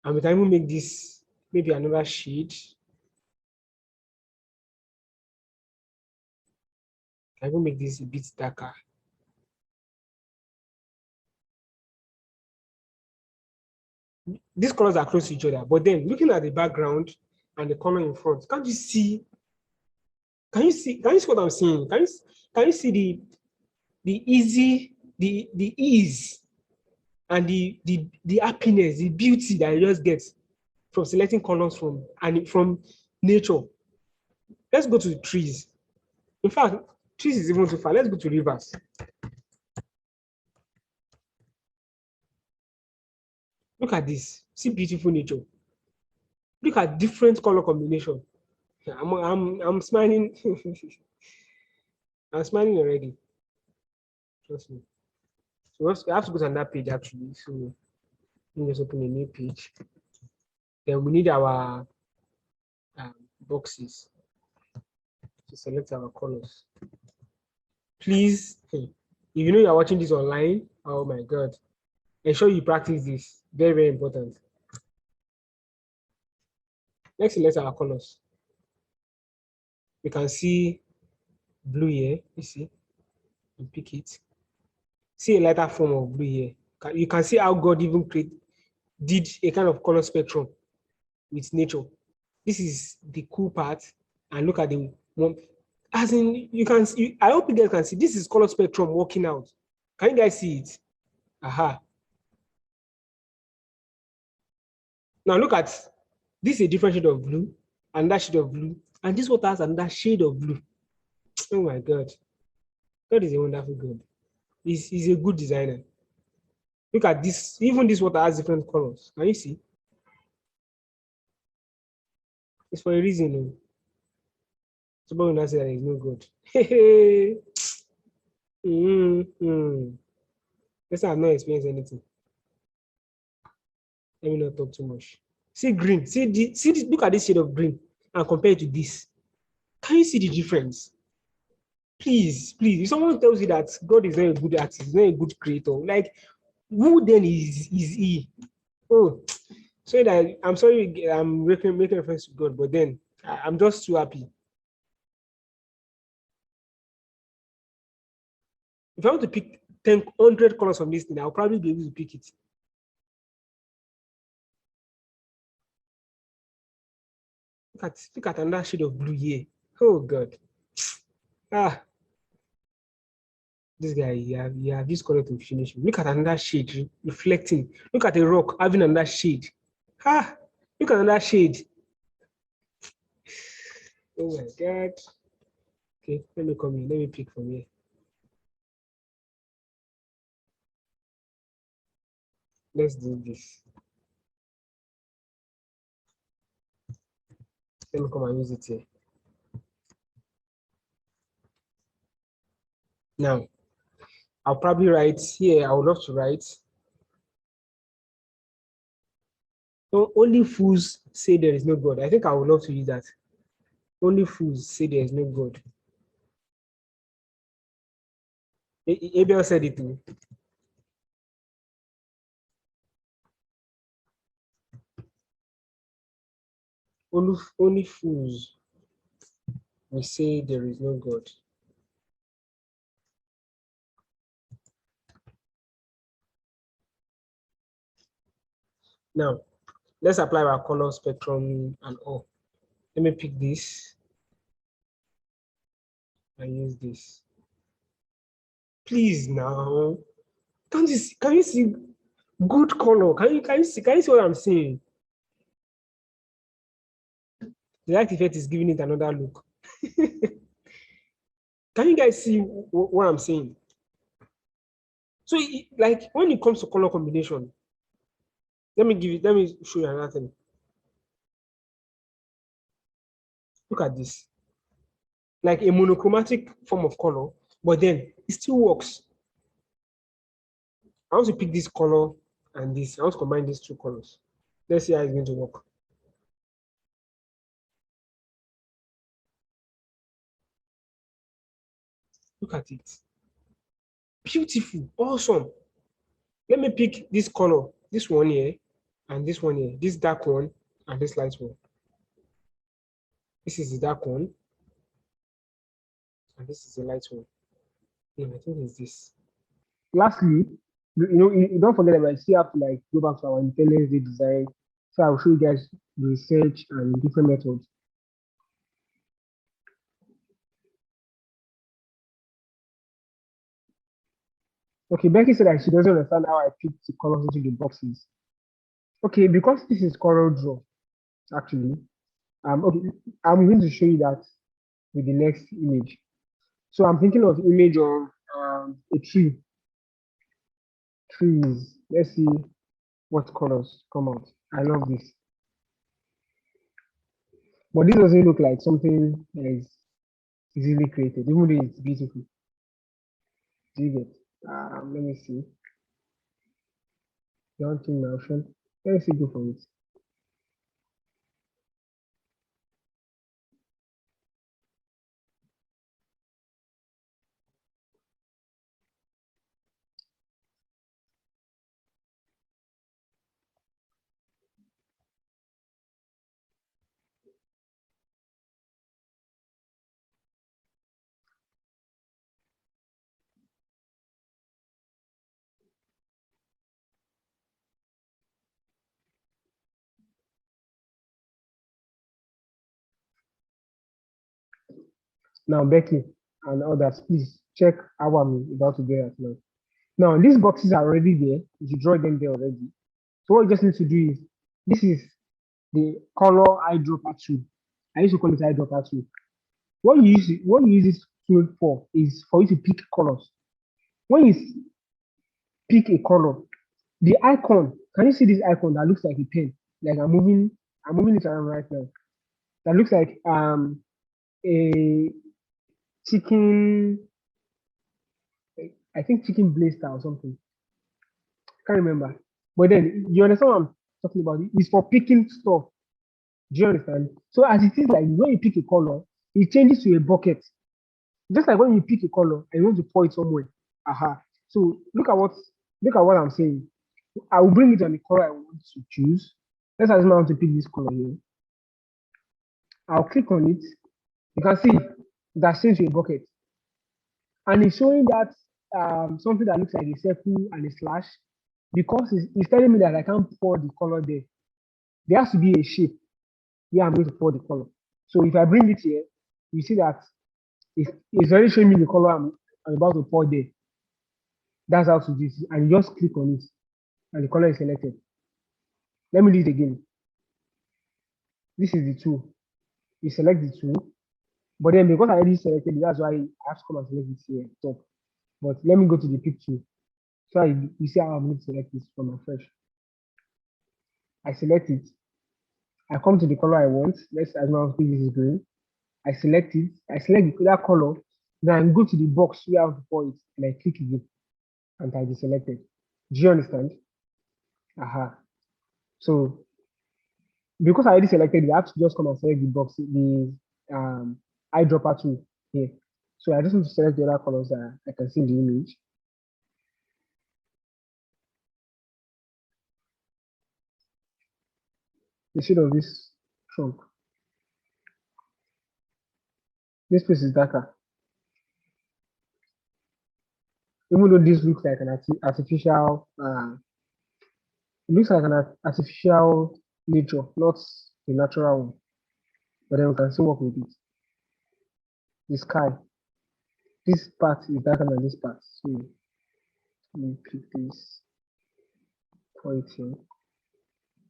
And we can even make this maybe another shade. I will make this a bit darker. These colors are close to each other, but then looking at the background and the color in front, can't you see? Can you see what I'm saying? Can you see the ease and the happiness, the beauty that you just get from selecting colors from nature? Let's go to the trees. In fact, trees is even too far. Let's go to rivers. Look at this. See beautiful nature. Look at different color combination. I'm smiling. I'm smiling already. Trust me. So I have to go to another page actually. So let me just open a new page. Then we need our boxes to select our colors. Please, if you know you're watching this online, oh my God, ensure you practice this. Very, very important. Let's select our colors. We can see blue here. You see, you pick it. See a lighter form of blue here. You can see how God even did a kind of color spectrum with nature. This is the cool part. And look at the one. As in, I hope you guys can see. This is color spectrum working out. Can you guys see it? Aha. Now look at this is a different shade of blue, and that shade of blue, and this water has another shade of blue. Oh my God. God is a wonderful God. He's a good designer. Look at this. Even this water has different colors. Can you see? It's for a reason. Somebody will not say that it's no good. Let's say I've not experienced anything. Let me not talk too much. See green. Look at this shade of green and compare it to this. Can you see the difference? Please, if someone tells you that God is not a good artist, not a good creator, like who then is he? Oh, so that I'm sorry, I'm making reference to God, but then I'm just too happy. If I want to pick 100 colors from this thing, I'll probably be able to pick it. Look at another shade of blue here. Oh God. This guy, you have this color to finish. Look at another shade reflecting. Look at a rock having another shade. Look at another shade. Oh my God. Okay, let me come here. Let me pick from here. Let's do this. Let me come and use it here. Now, I'll probably write here. I would love to write. So only fools say there is no God. I think I would love to use that. Only fools say there is no God. Abel said it too. Only fools will say there is no God. Now, let's apply our color spectrum and all. Let me pick this and use this. Please now, can you see good color? Can you see what I'm saying? The light effect is giving it another look. Can you guys see what I'm saying? So, like when it comes to color combination, let me show you another thing. Look at this. Like a monochromatic form of color, but then it still works. I want to pick this color and this. I want to combine these two colors. Let's see how it's going to work. Look at it. Beautiful, awesome. Let me pick this color, this one here, and this one here, this dark one, and this light one. This is the dark one, and this is the light one. Yeah, I think it's this. Lastly, you don't forget that I still have to like go back to our Independence Day design. So I'll show you guys the research and different methods. Okay, Becky said that she doesn't understand how I picked the colors into the boxes. Okay, because this is Corel Draw, actually. Okay, I'm going to show you that with the next image. So I'm thinking of image of a tree. Trees. Let's see what colors come out. I love this. But this doesn't look like something that is easily created, even though it's beautiful. Do you get? Let me see. Mountain motion. Let me see, go for it. Now, Becky and others, please check how I'm about to get at now. Now, these boxes are already there. You draw them there already. So what you just need to do is, this is the color eyedropper tool. I used to call it eyedropper tool. What you use this tool for is for you to pick colors. When you pick a color, the icon, can you see this icon that looks like a pen? Like I'm moving it around right now. That looks like a chicken, I think chicken blaster or something. Can't remember. But then you understand what I'm talking about? It's for picking stuff. Do you understand? So as it is, like when you pick a color, it changes to a bucket. Just like when you pick a color and you want to pour it somewhere. Aha. So look at what I'm saying. I will bring it on the color I want to choose. Let's assume I want to pick this color here. I'll click on it. You can see that changed to a bucket. And it's showing that something that looks like a circle and a slash because it's telling me that I can't pour the color there. There has to be a shape where I'm going to pour the color. So if I bring it here, you see that it's already showing me the color I'm about to pour there. That's how to do it. And you just click on it and the color is selected. Let me do it again. This is the tool. You select the tool, but then because I already selected it, that's why I have to come and select this here top. But let me go to the picture. So you see how I'm going to select this from afresh. I select it. I come to the color I want. Let's as now this is green. I select it. I select that color. Then I go to the box where I have to pour it and I click again and I deselected. Do you understand? Aha. So because I already selected it, I have to just come and select the box, the eyedropper tool here. So I just need to select the other colors that I can see in the image. The shade of this trunk. This place is darker. Even though this looks like an artificial, it looks like an artificial nature, not the natural one. But then we can still work with it. The sky. This part is darker than this part. So let me pick this point here.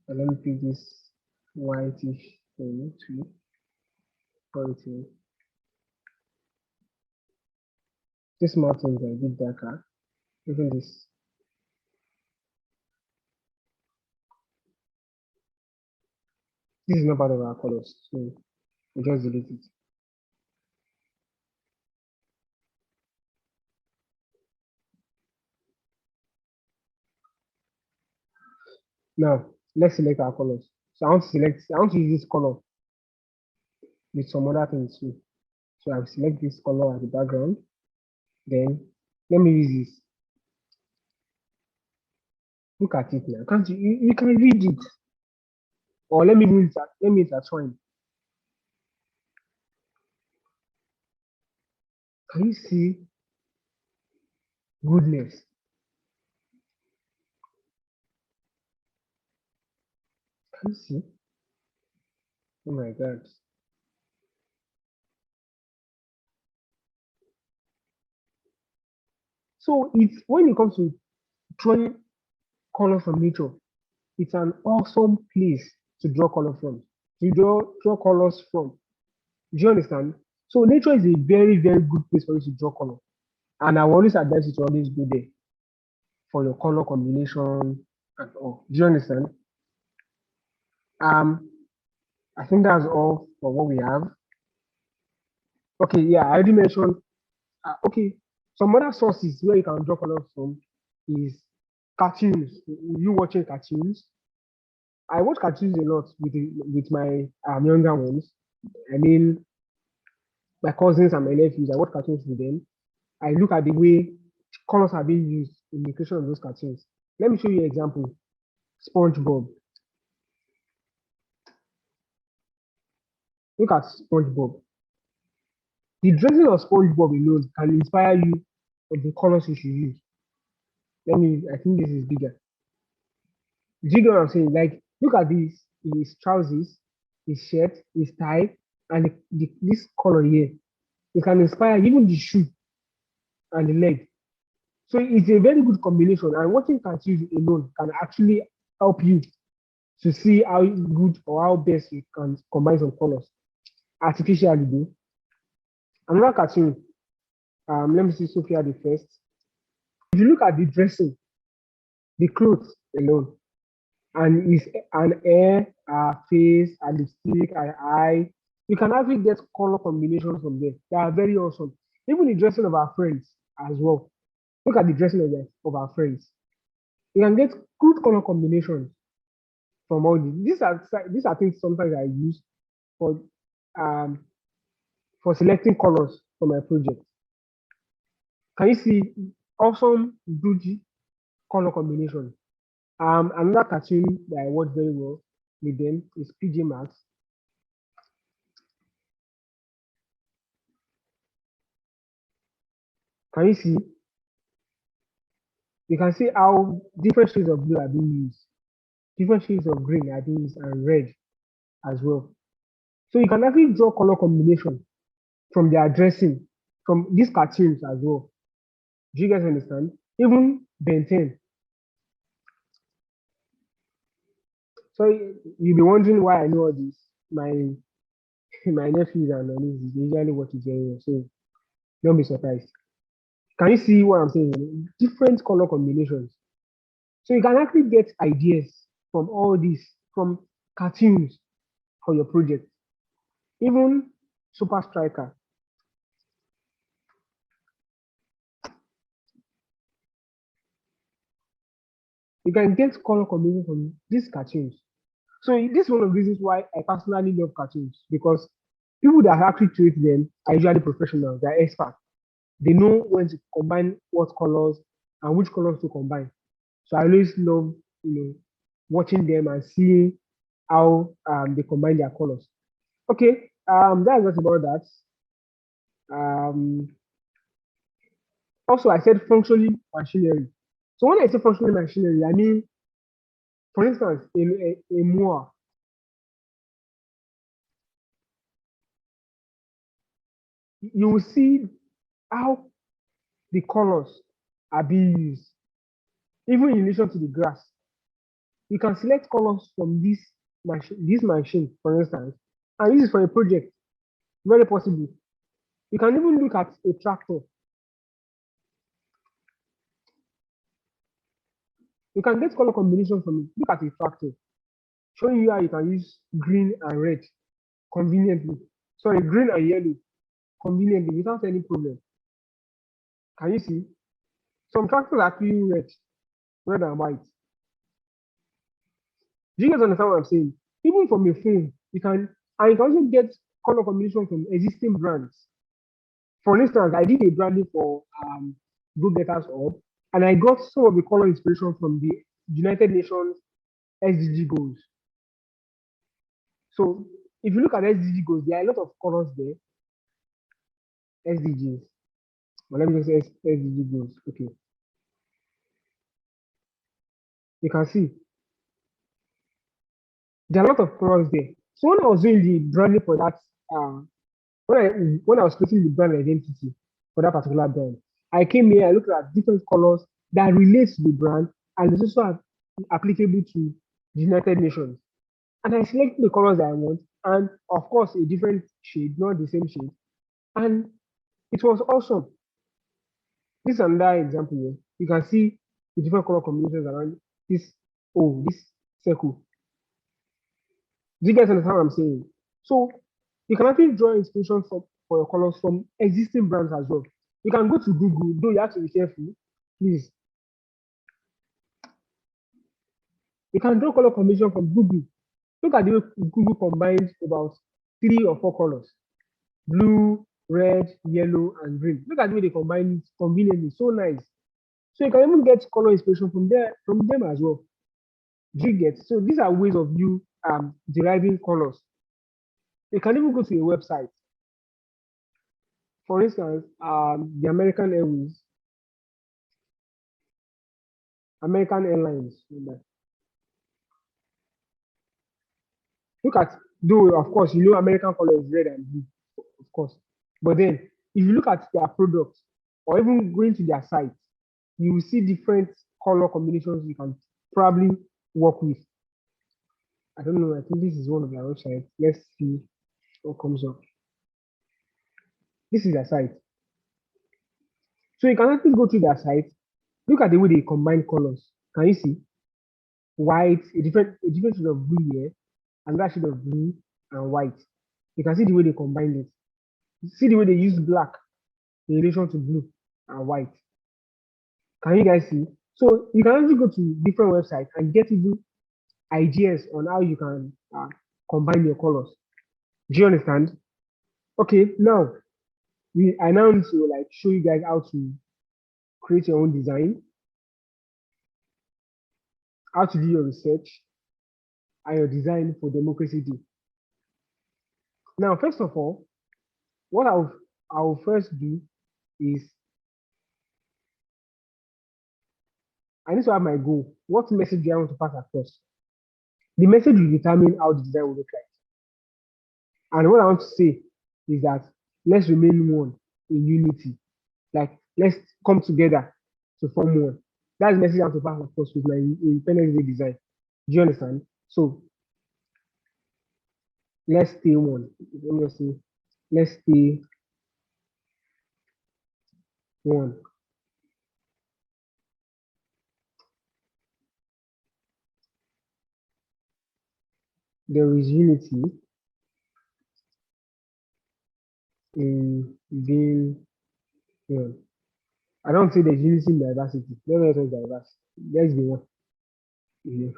And let me pick this whitish thing to point here. This mountain is a bit darker. Even this. This is not part of our colors, so we just delete it. Now let's select our colors. So I want to use this color with some other things too. So I'll select this color as the background. Then let me use this. Look at it now. Can't you can read it. Or let me intertwine. Can you see goodness? Can you see? Oh my god. So it's when it comes to drawing color from nature, it's an awesome place to draw color from. To draw colors from. Do you understand? So nature is a very, very good place for you to draw color. And I will always advise you to always go there for your color combination and all. Do you understand? I think that's all for what we have. Okay, yeah, I already mentioned. Okay, some other sources where you can draw color from is cartoons. You watching cartoons? I watch cartoons a lot with my younger ones. I mean, my cousins and my nephews. I watch cartoons with them. I look at the way colors are being used in the creation of those cartoons. Let me show you an example. SpongeBob. Look at SpongeBob. The dressing of SpongeBob alone can inspire you of the colors you should use. I think this is bigger. Do you get what I'm saying? Like, look at this, his trousers, his shirt, his tie, and this color here. It can inspire even the shoe and the leg. So it's a very good combination. And watching cartoons alone can actually help you to see how good or how best you can combine some colors artificially. Do another cartoon. Let me see Sophia the first. If you look at the dressing, the clothes alone, and his an hair, a face, a lipstick, an eye, you can actually get color combinations from there. They are very awesome. Even the dressing of our friends as well. Look at the dressing of our friends. You can get good color combinations from all these. These are things sometimes I use for um for selecting colors for my project. Can you see awesome Gucci color combination? Another cartoon that I watch very well with them is PJ Masks. Can you see? You can see how different shades of blue are being used, different shades of green are being used, and red as well. So you can actually draw color combination from their dressing, from these cartoons as well. Do you guys understand? Even Ben 10. So you'll be wondering why I know all this. My my nephews and my nieces they usually watch it very well, so don't be surprised. Can you see what I'm saying? Different color combinations. So you can actually get ideas from all these, from cartoons for your project. Even Super Striker. You can get color combination from these cartoons. So this is one of the reasons why I personally love cartoons because people that actually create them are usually professionals, they're experts. They know when to combine what colors and which colors to combine. So I always love, watching them and seeing how they combine their colors. Okay, that's just about that. Also, I said functioning machinery. So when I say functioning machinery, I mean, for instance, a mower. You will see how the colors are being used, even in relation to the grass. You can select colors from this machine, for instance, and use it for a project. Very possible. You can even look at a tractor. You can get color combination from it. Look at a tractor, showing you how you can use green and red conveniently. Sorry, green and yellow conveniently without any problem. Can you see? Some tractors are actually red and white. Do you guys understand what I'm saying? Even from a phone, and you can also get color combination from existing brands. For instance, I did a branding for Go Getters Up, and I got some of the color inspiration from the United Nations SDG goals. So if you look at SDG goals, there are a lot of colors there. SDGs. But let me just say SDG goals. Okay. You can see there are a lot of colors there. So when I was doing the branding for that, when I was creating the brand identity for that particular brand, I came here, I looked at different colors that relate to the brand and it's also applicable to the United Nations. And I selected the colors that I want, and of course, a different shade, not the same shade. And it was awesome. This is another example here. You can see the different color combinations around this circle. Do you guys understand what I'm saying? So you can actually draw inspiration for your colors from existing brands as well. You can go to Google, though you have to be careful, please. You can draw color combination from Google. Look at the way Google combines about 3 or 4 colors: blue, red, yellow, and green. Look at the way they combine it conveniently, so nice. So you can even get color inspiration from them as well. Do you get? So these are ways of you deriving colors. You can even go to a website. For instance, the American Airways, American Airlines. Look at, though, of course, you know American color is red and blue, of course. But then, if you look at their products or even going to their site, you will see different color combinations you can probably work with. I don't know. I think this is one of their websites. Let's see what comes up. This is their site. So you can actually go to their site. Look at the way they combine colors. Can you see? White, a different shade of blue here, another shade of blue and white. You can see the way they combine it. See the way they use black in relation to blue and white. Can you guys see? So you can actually go to different websites and get even ideas on how you can combine your colors. Do you understand? Okay, now I now need to like show you guys how to create your own design, how to do your research, and your design for Democracy Day. Now, first of all, what I'll first do is I need to have my goal. What message do I want to pass across? The message will determine how the design will look like. And what I want to say is that let's remain one in unity. Like let's come together to form one. That's the message I want to pass across with my Independence Day design. Do you understand? So let's stay one. Let me just say, let's stay one. There is unity in being one. I don't say there's unity in diversity. No one else is diverse. Let's be one. Yeah.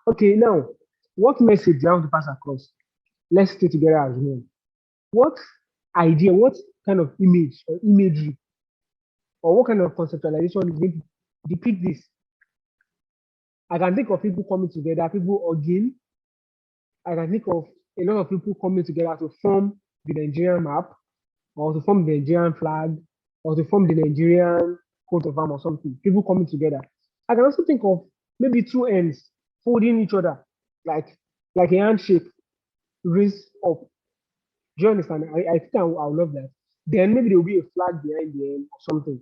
Okay, now, what message do I want to pass across? Let's stay together as one. What idea, what kind of image or imagery, or what kind of conceptualization is going to depict this? I can think of people coming together, people hugging. I can think of a lot of people coming together to form the Nigerian map, or to form the Nigerian flag, or to form the Nigerian coat of arms or something. People coming together. I can also think of maybe two ends folding each other, like a handshake, raised up. Do you understand? I think I'll love that. Then maybe there will be a flag behind the end or something.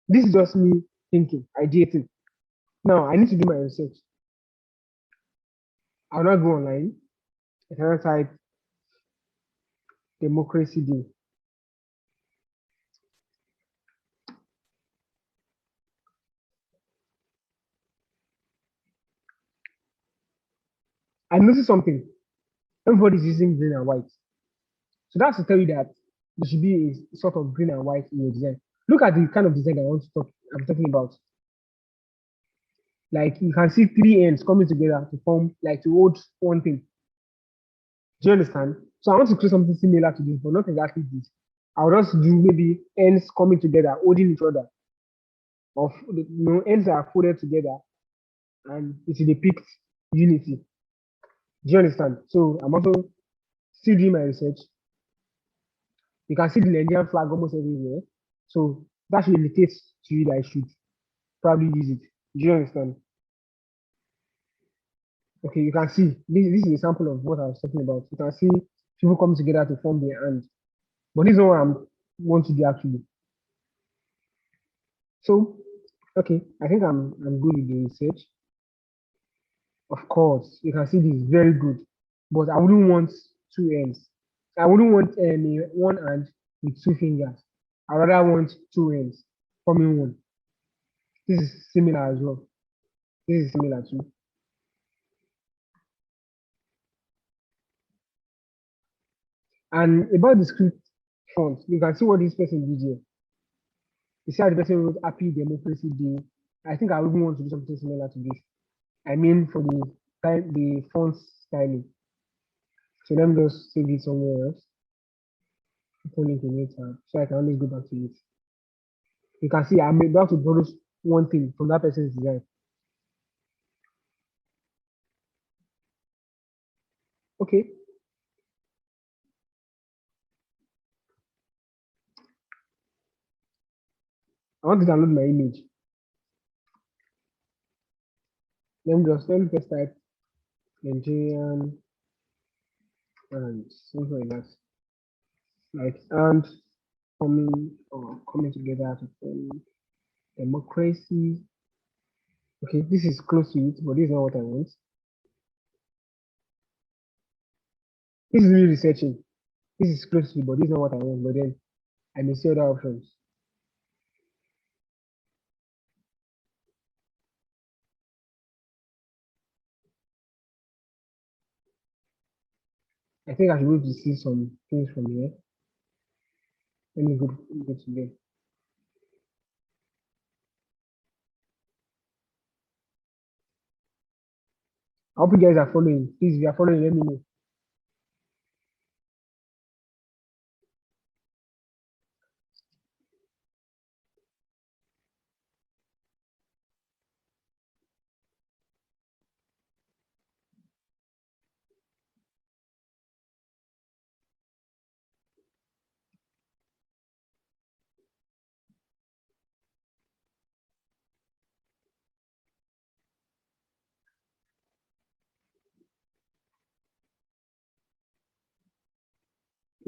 This is just me thinking, ideating. Now I need to do my research. I'll not go online. I cannot type democracy day. I noticed something. Everybody's using green and white. So that's to tell you that there should be a sort of green and white in your design. Look at the kind of design I'm talking about. Like you can see three ends coming together to form, like to hold one thing. Do you understand? So I want to create something similar to this, but not exactly this. I'll just do maybe ends coming together, holding each other. Of ends are folded together and it depicts unity. Do you understand? So I'm also still doing my research. You can see the Nigerian flag almost everywhere. So that should indicate to you that I should probably use it. Do you understand? Okay, you can see this is a sample of what I was talking about. You can see people come together to form their hand. But this is not what I want to do actually. So, okay, I think I'm good with the research. Of course, you can see this is very good, but I wouldn't want two ends. I wouldn't want one hand with two fingers. I rather want two ends forming one. This is similar as well. This is similar too. And about the script font, you can see what this person did here. You see how the person wrote Happy Democracy Day. I think I even want to do something similar to this. I mean for the font styling. So let me just save it somewhere else. Open it in later so I can always go back to it. You can see I'm about to borrow one thing from that person's design. Okay. I want to download my image. Let me just type Nigerian and something like that. Like and coming together to form democracy. Okay, this is close to it, but this is not what I want. This is me researching. This is close to it, but this is not what I want. But then I may see other options. I think I should be able to see some things from here. Let me go to there. I hope you guys are following. Please, if you are following, let me know.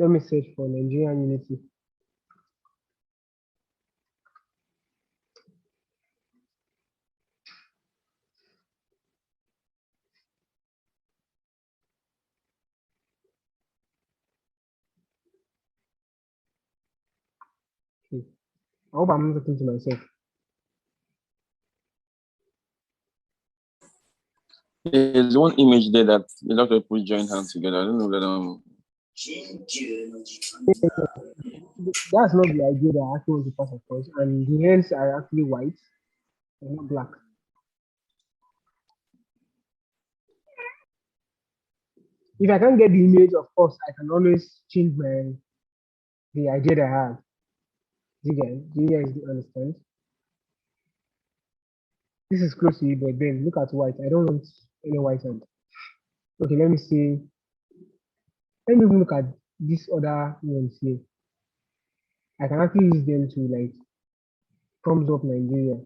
Let me search for Nigerian unity. Okay. I hope I'm not talking to myself. There's one image there that a lot of people join hands together. I don't know whether That's not the idea that I actually want to pass across. And the hands are actually white and not black. If I can't get the image, of course, I can always change the idea that I have. Do you guys understand? This is close to it, but then look at white. I don't want any white hand. Okay, let me see. Let me even look at these other ones here, I can actually use them to like thumbs up Nigeria.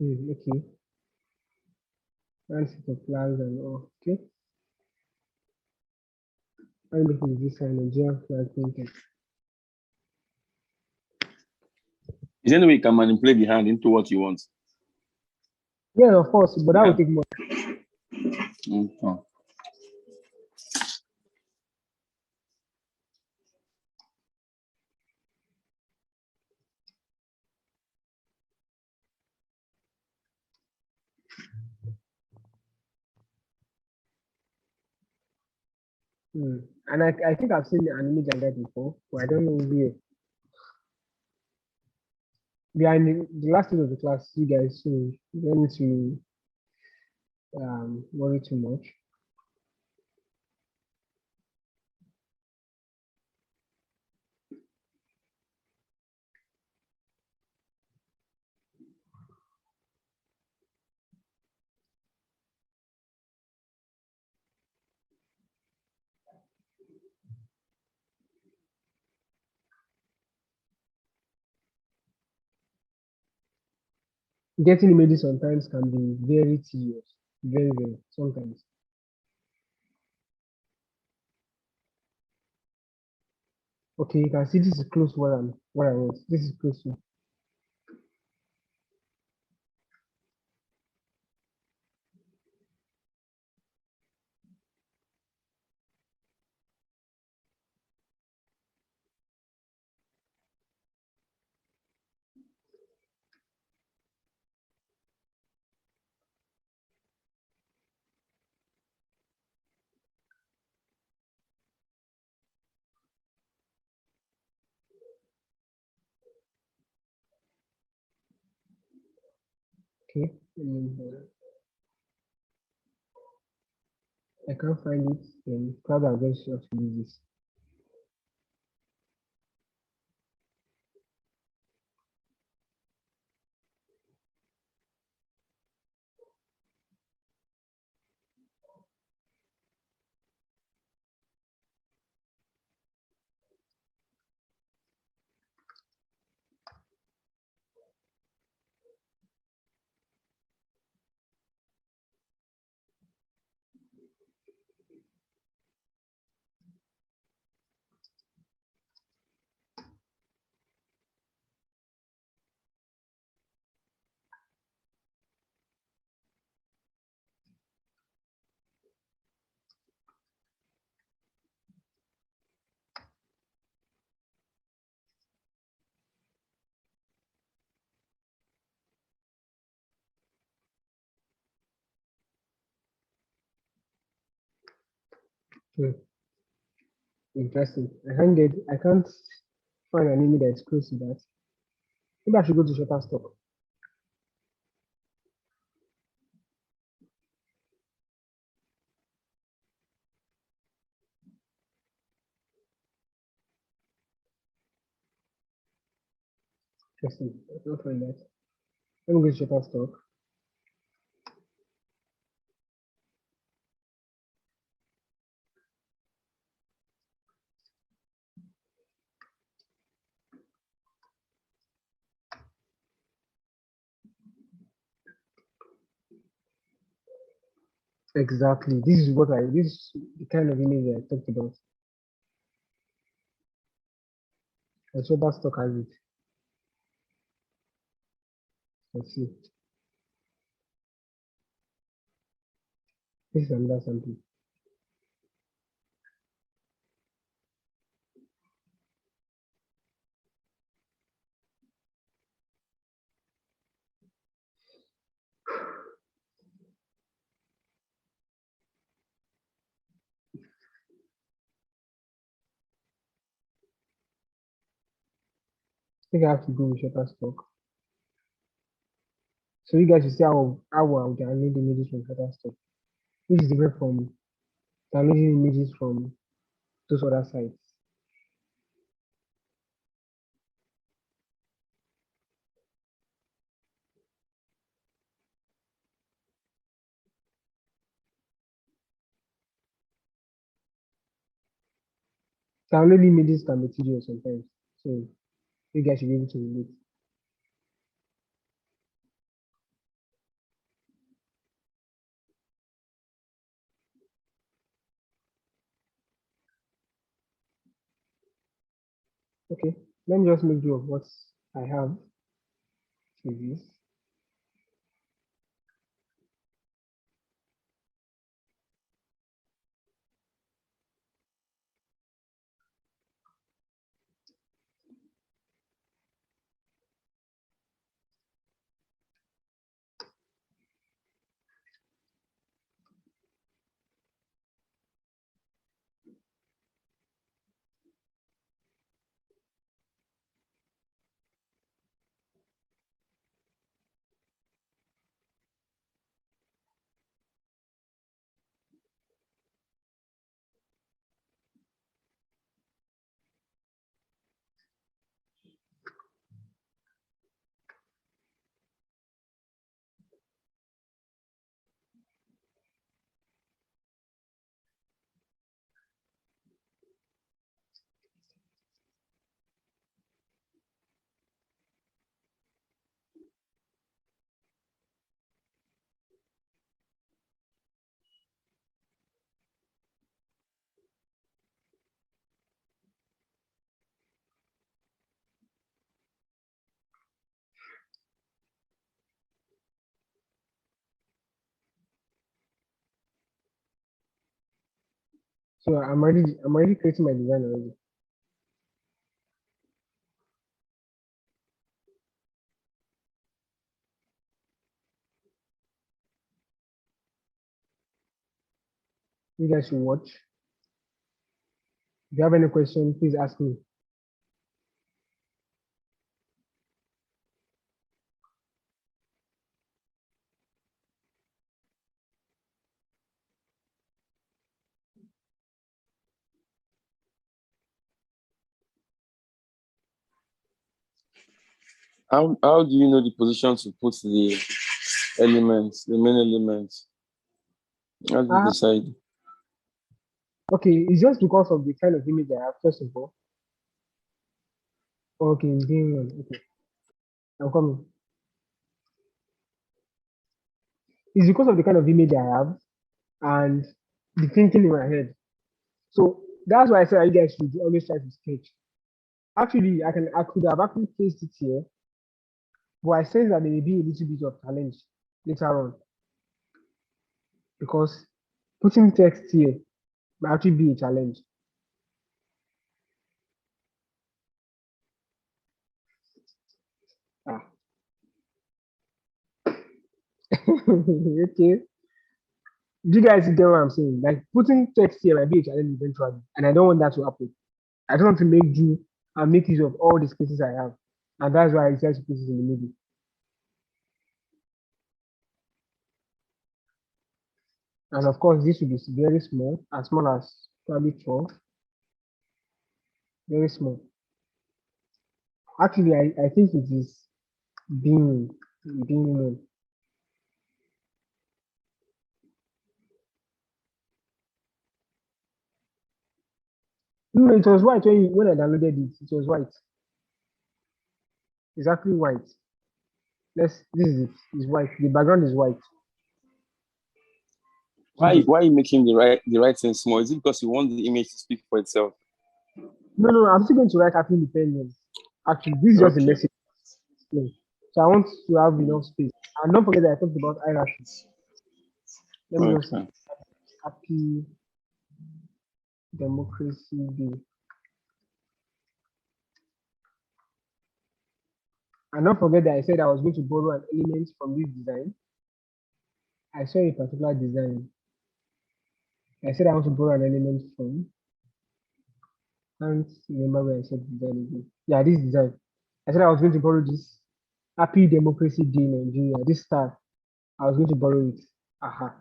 Okay. And set of flags and all. Okay. I'm making this Nigerian flag painted. Is there any way you can manipulate the hand into what you want? Yeah, of course, but that Yeah. will take more. Okay. And I think I've seen an image like that before, but I don't know where. We are in the last year of the class, you guys, so you don't need to worry too much. Getting images sometimes can be very tedious, very sometimes. Okay, you can see this is close to what I want. This is close to. Okay, I can't find it. Then probably I'll just have to use this. Interesting. I can't find an image that's close to that. Maybe I should go to Shutterstock. Interesting. I can't find that. Let me go to Shutterstock. Exactly. This is the kind of image I talked about. And Shutterstock has it. Let's see. This is another sample. I think I have to go with Shutterstock. So you guys will see how well download images from Shutterstock. This is different from downloading images from those other sites. Download images can be tedious sometimes. So you guys should be able to relate. Okay, let me just make do of what I have for this. So I'm already creating my design already. You guys should watch. If you have any question, please ask me. How do you know the position to put the elements, the main elements? How do you decide? Okay, it's just because of the kind of image I have, first of all. Okay, okay. I'm coming. It's because of the kind of image I have and the thinking in my head. So that's why I said you guys should always try to sketch. Actually, I could have actually placed it here, but I sense that there may be a little bit of challenge later on because putting text here might actually be a challenge. Ah. Okay. Do you guys get what I'm saying? Like putting text here might be a challenge eventually, and I don't want that to happen. I just want to make do and make use of all the spaces I have, and that's why I decided to put it in the middle. And of course, this will be very small as probably 12, very small. Actually, I think it is being known. No, it was white when I downloaded it. It was white, exactly white. This is it. It's white. The background is white. Why are you making the writing small? Is it because you want the image to speak for itself? No, I'm still going to write happy independence. Actually, this is just a Okay. message. Yeah. So I want to have enough space. And don't forget that I talked about hierarchy. Let me just Okay. happy democracy day. And don't forget that I said I was going to borrow an element from this design. I saw a particular design. I said I want to borrow an element from. Can't remember where I said design again. Yeah, this design. I said I was going to borrow this Happy Democracy Day Nigeria. This star. I was going to borrow it. Aha.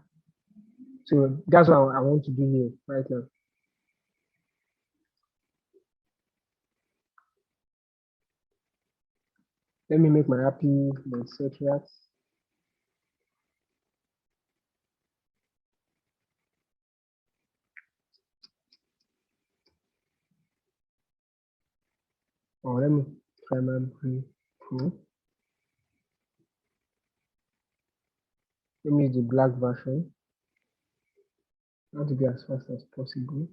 So that's what I want to do here right now. Let me make my happy my set that. Or let me primary pro. Let me use the black version. I want to be as fast as possible.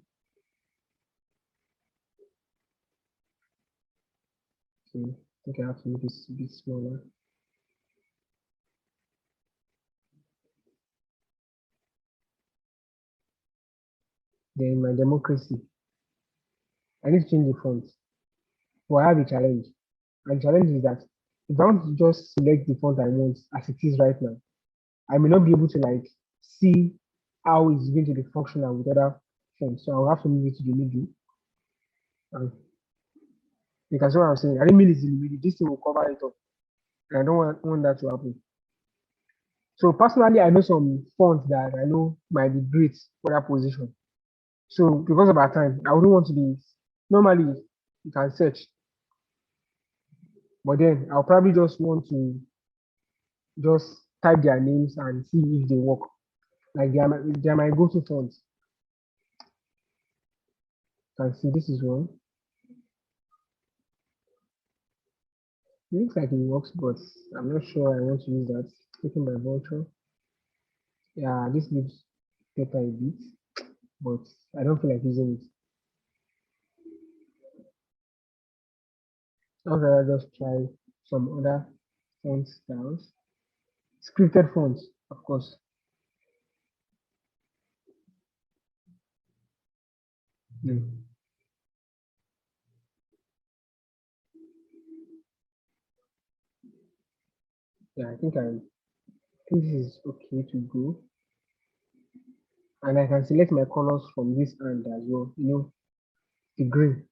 So I think I have to make this a bit smaller. Then my democracy. I need to change the font. But I have a challenge. And the challenge is that if I want to just select the font I want as it is right now, I may not be able to like see how it's going to be functional with other fonts. So I'll have to move it to the middle. And you can see what I'm saying. I didn't mean it's in the middle. This thing will cover it up. And I don't want that to happen. So personally, I know some fonts that I know might be great for that position. So because of our time, I wouldn't want to be normally you can search, but then I'll probably just want to just type their names and see if they work. Like they are my go-to fonts. You can see this is one. It looks like it works, but I'm not sure I want to use that. Taking my voucher. Yeah, this looks better a bit, but I don't feel like using it. Okay, I'll just try some other font styles. Scripted fonts, of course. Mm. Yeah, I think this is okay to go. And I can select my colors from this end as well. You know, the green.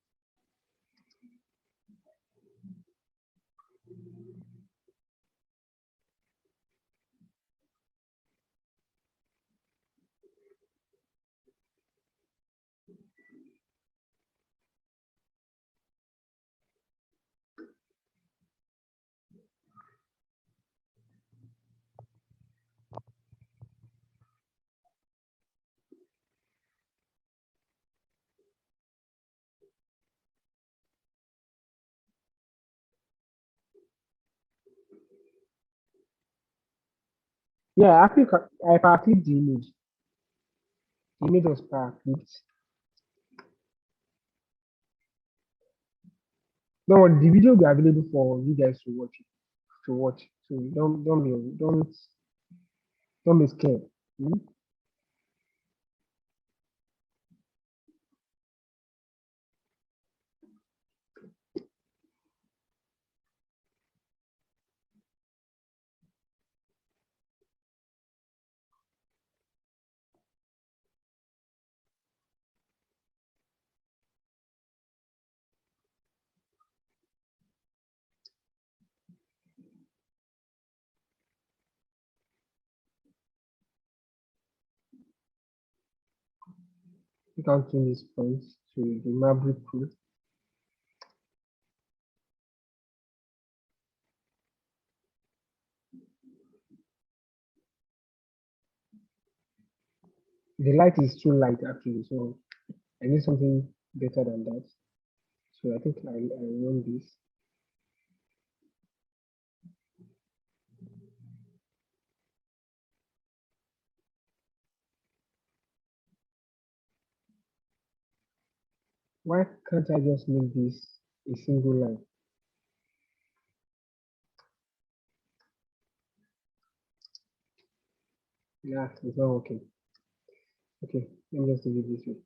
Yeah, actually, I power clipped the image. The image was power clipped. Don't worry, the video will be available for you guys to watch. So don't be scared. Hmm? You can change this font to the Maverick Pro. The light is too light actually, so I need something better than that. So I think I want this. Why can't I just make this a single line? Yeah, it's not working. Okay, let me just do it this way.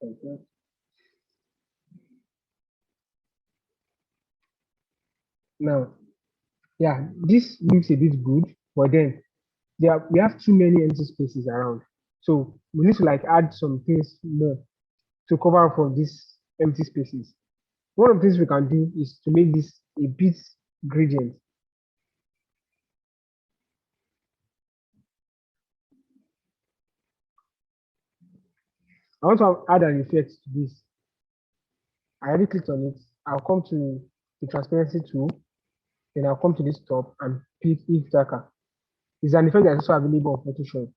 Like that. Now, yeah, this looks a bit good, but then we have too many empty spaces around. So we need to like add some things more to cover up for these empty spaces. One of the things we can do is to make this a bit gradient. I want to add an effect to this. I already clicked on it. I'll come to the transparency tool, then I'll come to this top and pick if darker. It's an effect that's also available on Photoshop.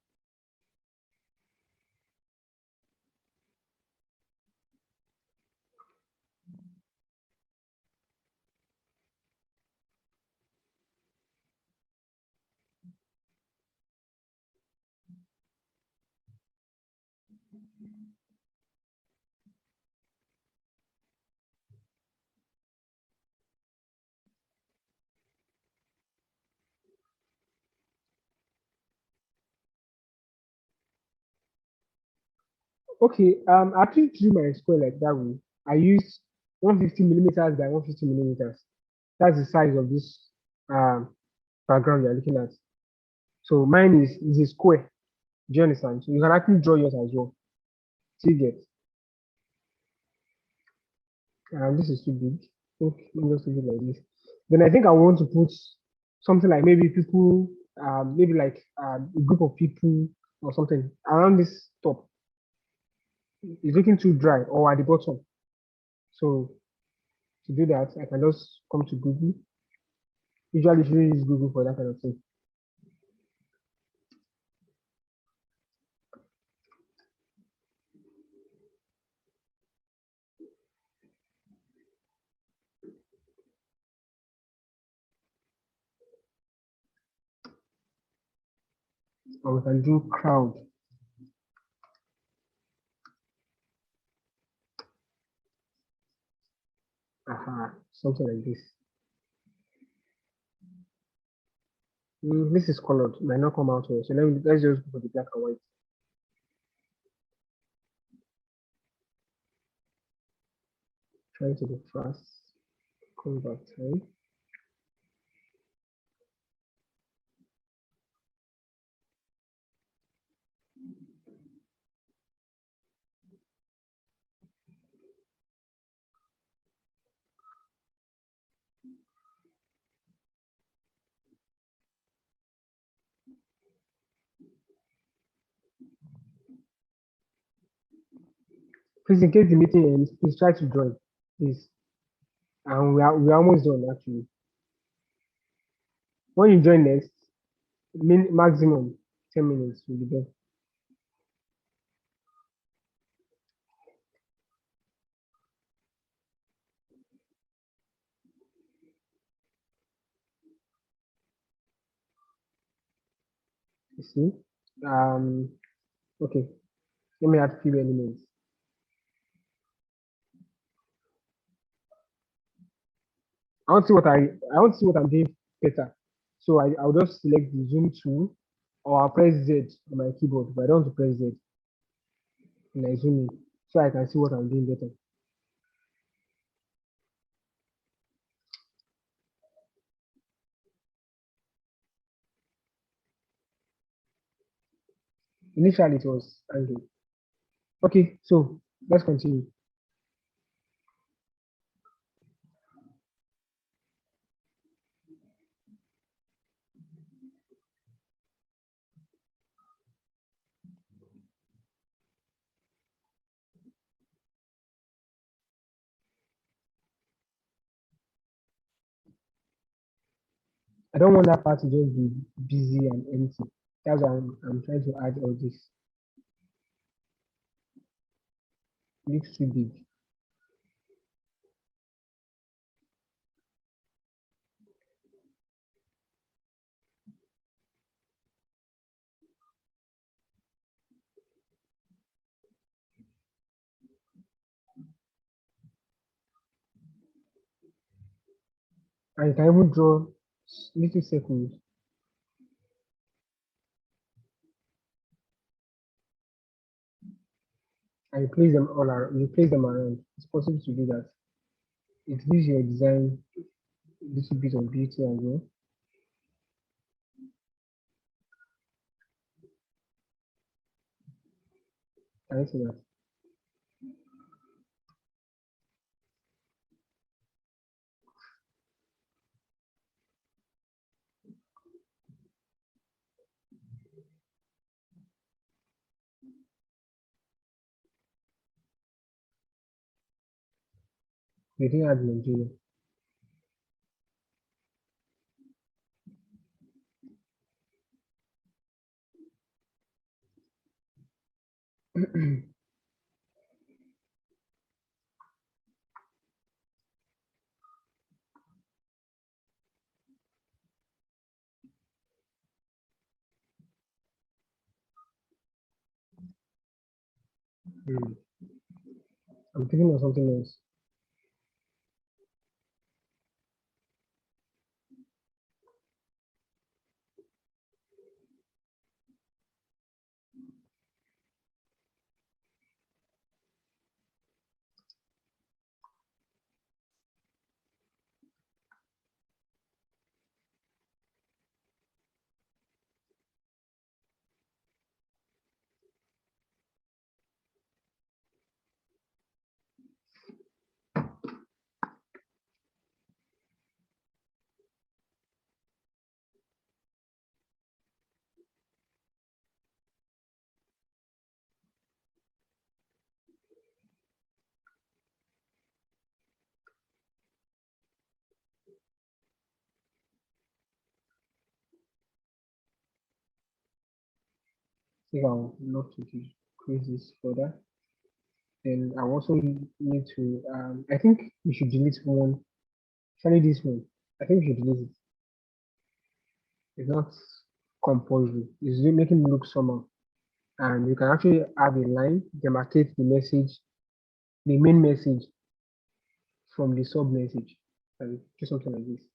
Okay, I actually drew my square like that way. I used 150 millimeters by 150 millimeters. That's the size of this background you're looking at. So mine is a square. Do you understand? So you can actually draw yours as well. So you get. This is too big. Okay, let me just leave it like this. Then I think I want to put something like maybe people, maybe like a group of people or something around this top. It's looking too dry or at the bottom. So to do that, I can just come to Google. Usually, if you use Google for that kind of thing. Or we can do crowd. Something like this. This is colored. Might not come out well. So let's just go for the black and white. Trying to be fast. Come back time. Please, in case the meeting ends, please try to join. Please. And we are almost done actually. When you join next, maximum 10 minutes will be done. You see? Okay. Let me add few elements. I want to see what I'm doing better. So I'll just select the zoom tool or I'll press Z on my keyboard, but I don't want to press Z and I zoom in so I can see what I'm doing better. Initially it was angry. Okay, so let's continue. I don't want that part to just be busy and empty. That's why I'm trying to add all this. It looks too big. And you can even draw little circles and you place them all around. You place them around. It's possible to do that. It gives your design a little bit of beauty as well. Can I see that? They didn't add Nigeria. Hmm. I'm thinking of something else. If I would love to decrease this further, then I also need to, I think we should delete one, especially this one. I think we should delete it. It's not compulsory. It's really making it look somehow. And you can actually have a line, demarcate the message, the main message from the sub message. And do something like this.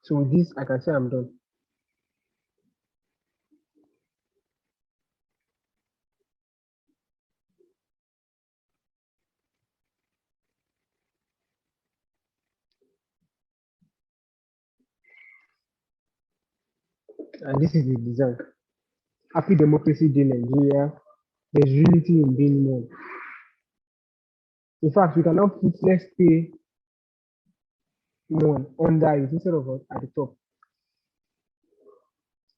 So with this, I can say I'm done. And this is the design. Happy Democracy Day, Nigeria. There's unity in being one. In fact, we can now put let's stay one under it instead of at the top.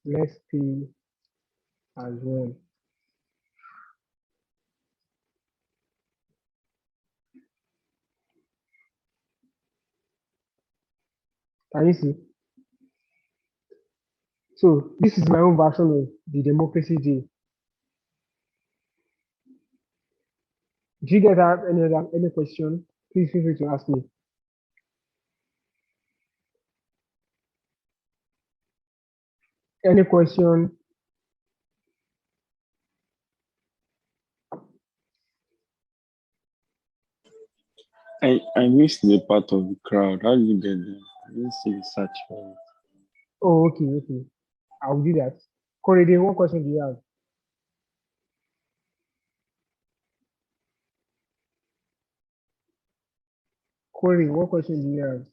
Let's stay as one. Can you see? So this is my own version of the Democracy Day. Do you guys have any question? Please feel free to ask me. Any question? I missed the part of the crowd. How did you get there? I didn't see the search for it. Oh, okay. I'll do that. Corey, what question do you have? Corey, what question do you have?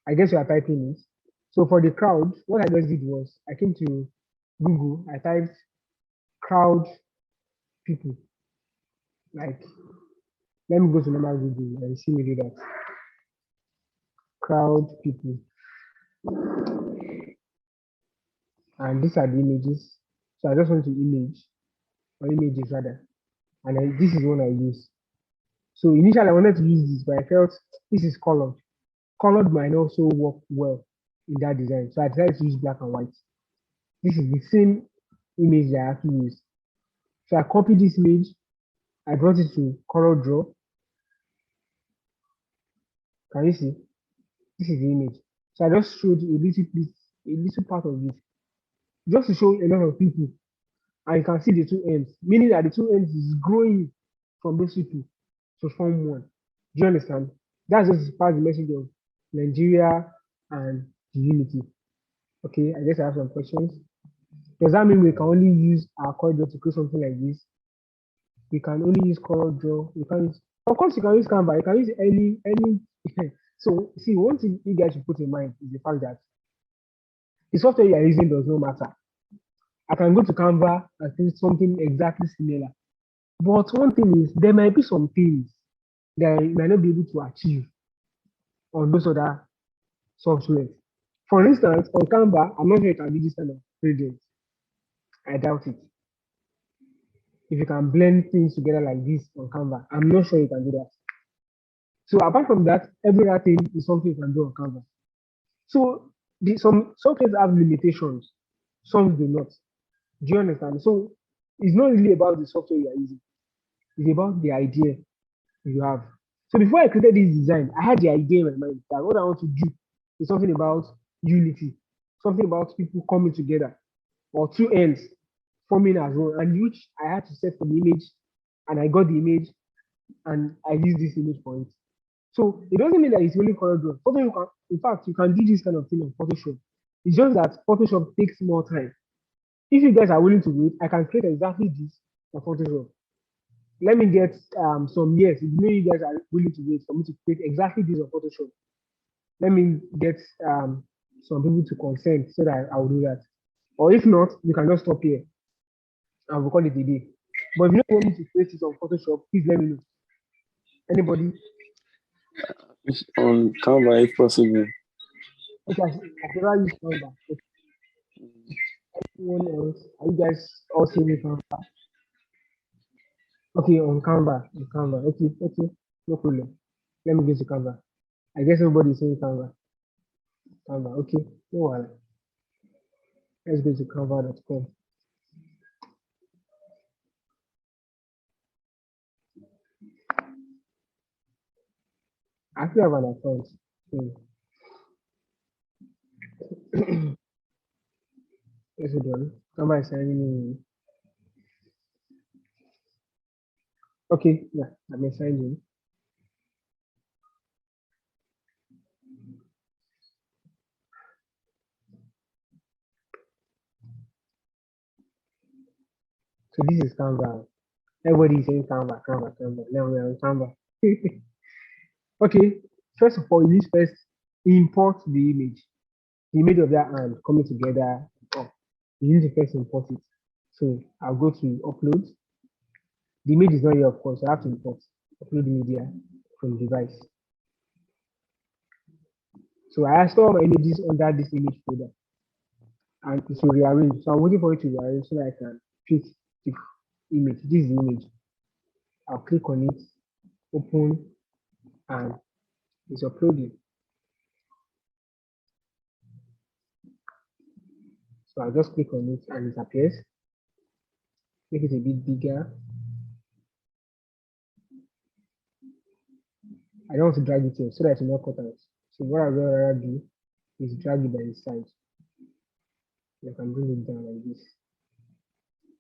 I guess you are typing it. So for the crowd, what I just did was I came to Google, I typed crowd people. Like, let me go to normal Google and see me do that. Crowd people. And these are the images. So I just want to images rather. And this is one I use. So initially I wanted to use this, but I felt this is colored. Colored might also work well in that design. So I decided to use black and white. This is the same image that I actually used. So I copied this image, I brought it to Color Draw. Can you see? This is the image. So I just showed a little part of it, just to show a lot of people. And you can see the two ends, meaning that the two ends is growing from those people to form one. Do you understand? That's just part of the message of Nigeria and the unity. Okay, I guess I have some questions. Does that mean we can only use our corridor to create something like this? We can only use Color Draw. You can use, of course, you can use Canva. You can use any. So, see, one thing you guys should put in mind is the fact that the software you are using does not matter. I can go to Canva and see something exactly similar. But one thing is, there might be some things that I might not be able to achieve on those other software. For instance, on Canva, I'm not sure you can do this kind of gradient. I doubt it. If you can blend things together like this on Canva, I'm not sure you can do that. So apart from that, every other thing is something you can do on Canva. So some softwares have limitations, some do not. Do you understand? So it's not really about the software you are using, it's about the idea you have. So before I created this design, I had the idea in my mind that what I want to do is something about unity, something about people coming together, or two ends forming as one, and which I had to set for the image, and I got the image, and I used this image for it. So it doesn't mean that it's only CorelDRAW. In fact, you can do this kind of thing on Photoshop. It's just that Photoshop takes more time. If you guys are willing to wait, I can create exactly this on Photoshop. Let me get some years. If you guys are willing to wait for me to create exactly this on Photoshop, let me get some people to consent so that I will do that. Or if not, you can just stop here and we'll call it a day. But if you don't want me to create it on Photoshop, please let me know. Anybody? On Canva if possible. Okay, I've never used Canva. Anyone else? Are you guys all seeing me Canva? Okay, on Canva. Okay, no problem. Let me go to Canva. I guess everybody is saying Canva. Okay, no worry. Let's go to canva.com. I actually have an account. Yes, hold on. Canva is signing in. Okay, yeah, I'm signed in. So this is Canva. Everybody is saying Canva. Now we are on Canva. Okay, first of all, you need first import the image of that hand coming together. Oh, you need to first import it. So I'll go to upload. The image is not here, of course. I have to import upload media from device. So I store my images under this image folder, and it will rearrange. So I'm waiting for it to rearrange so that I can fit the image. This is the image. I'll click on it, open, and it's uploading. So I'll just click on it and it appears. Make it a bit bigger. I don't want to drag it here so that it will not cut out. So what I'll rather do is drag it by the side. I can bring it down like this.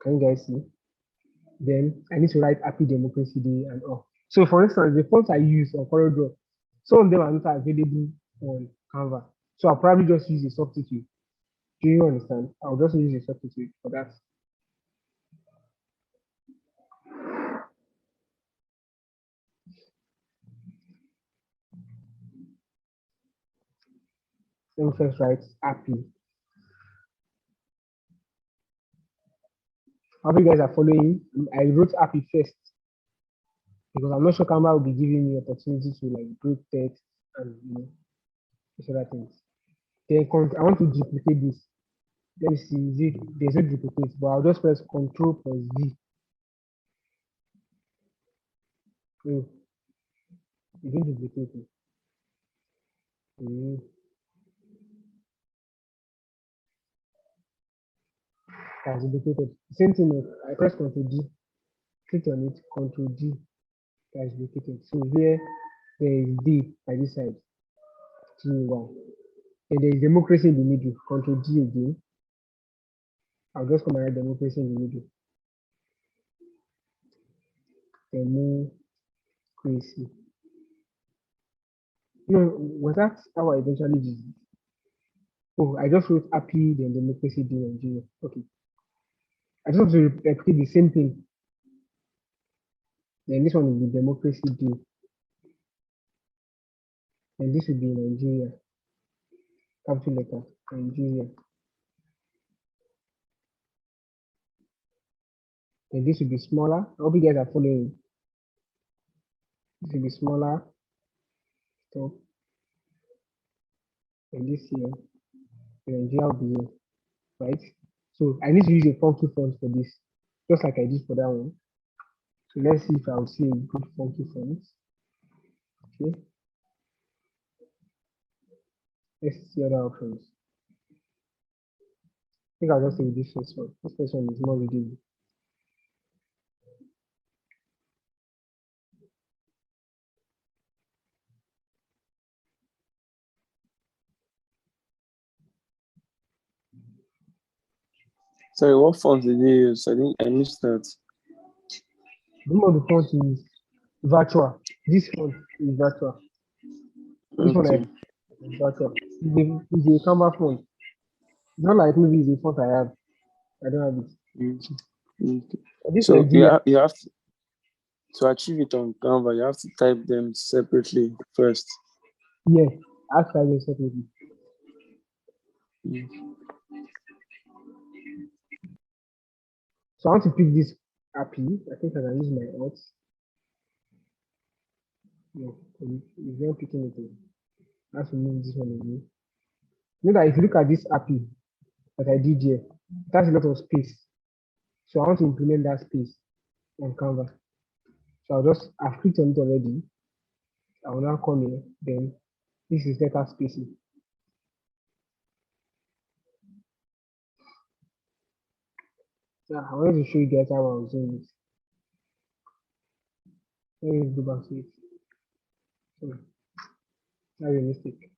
Can you guys see? Then I need to write Happy Democracy Day and all. So for instance, the fonts I use on CorelDRAW, some of them are not available on Canva. So I'll probably just use a substitute. Do you understand? I'll just use a substitute for that. Let me first write happy. I hope you guys are following. I wrote happy first because I'm not sure Canva will be giving me opportunity to like break text and other things. Then I want to duplicate this. Let me see. There's no duplicate, but I'll just press Control plus V. You didn't duplicate it. That's duplicated. Same thing. I press Control D. Click on it. Control D. That's duplicated. So here there is D by this side. T1. And there is democracy in the middle. Control D again. I'll just come and write democracy in the middle. Democracy. No, was that how I eventually did it? Oh, I just wrote happy, then democracy day Nigeria. Okay. I just want to repeat the same thing. Then this one will be democracy day. And this will be Nigeria. Capital letter, Nigeria. And this will be smaller. I hope you guys are following. This will be smaller. Stop. And this here, Nigeria will be here, right? So I need to use a funky font for this, just like I did for that one. So let's see if I will see a good funky font. Okay. Let's see other options. I think I'll just take this first one. This first one is more readable. Sorry, what font did you use? I missed that. The name of the font is virtual. This font is virtual. This one Okay. is virtual. It's a Canva font. It's not like maybe it's a font I have. I don't have it. Okay. This So Nigeria, you have to achieve it on Canva, you have to type them separately first. yeah, I have to separately. So I want to pick this API. I think I can use my alt. No, it's not picking it. I have to move this one away. You know that if you look at this API that I did here, it has a lot of space. So I want to implement that space on Canva. So I've clicked on it already. I will now come here. Then this is letter spacing. So I wanted to show you guys how I was doing it. Let me go back to it. So that's a mistake.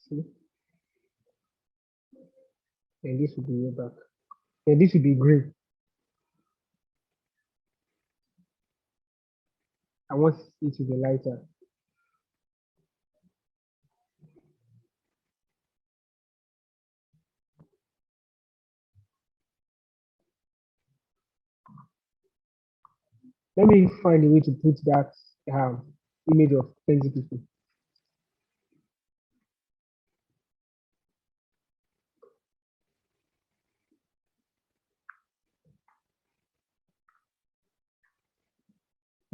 See? And this will be way back. And this will be green. I want it to be lighter. Let me find a way to put that image of 20 people.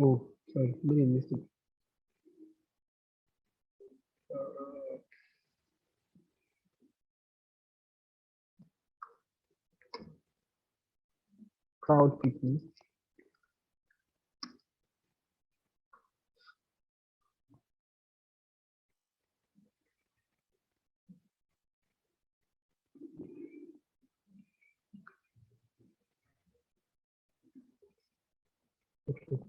Oh, sorry, made a mistake. Crowd people. Okay.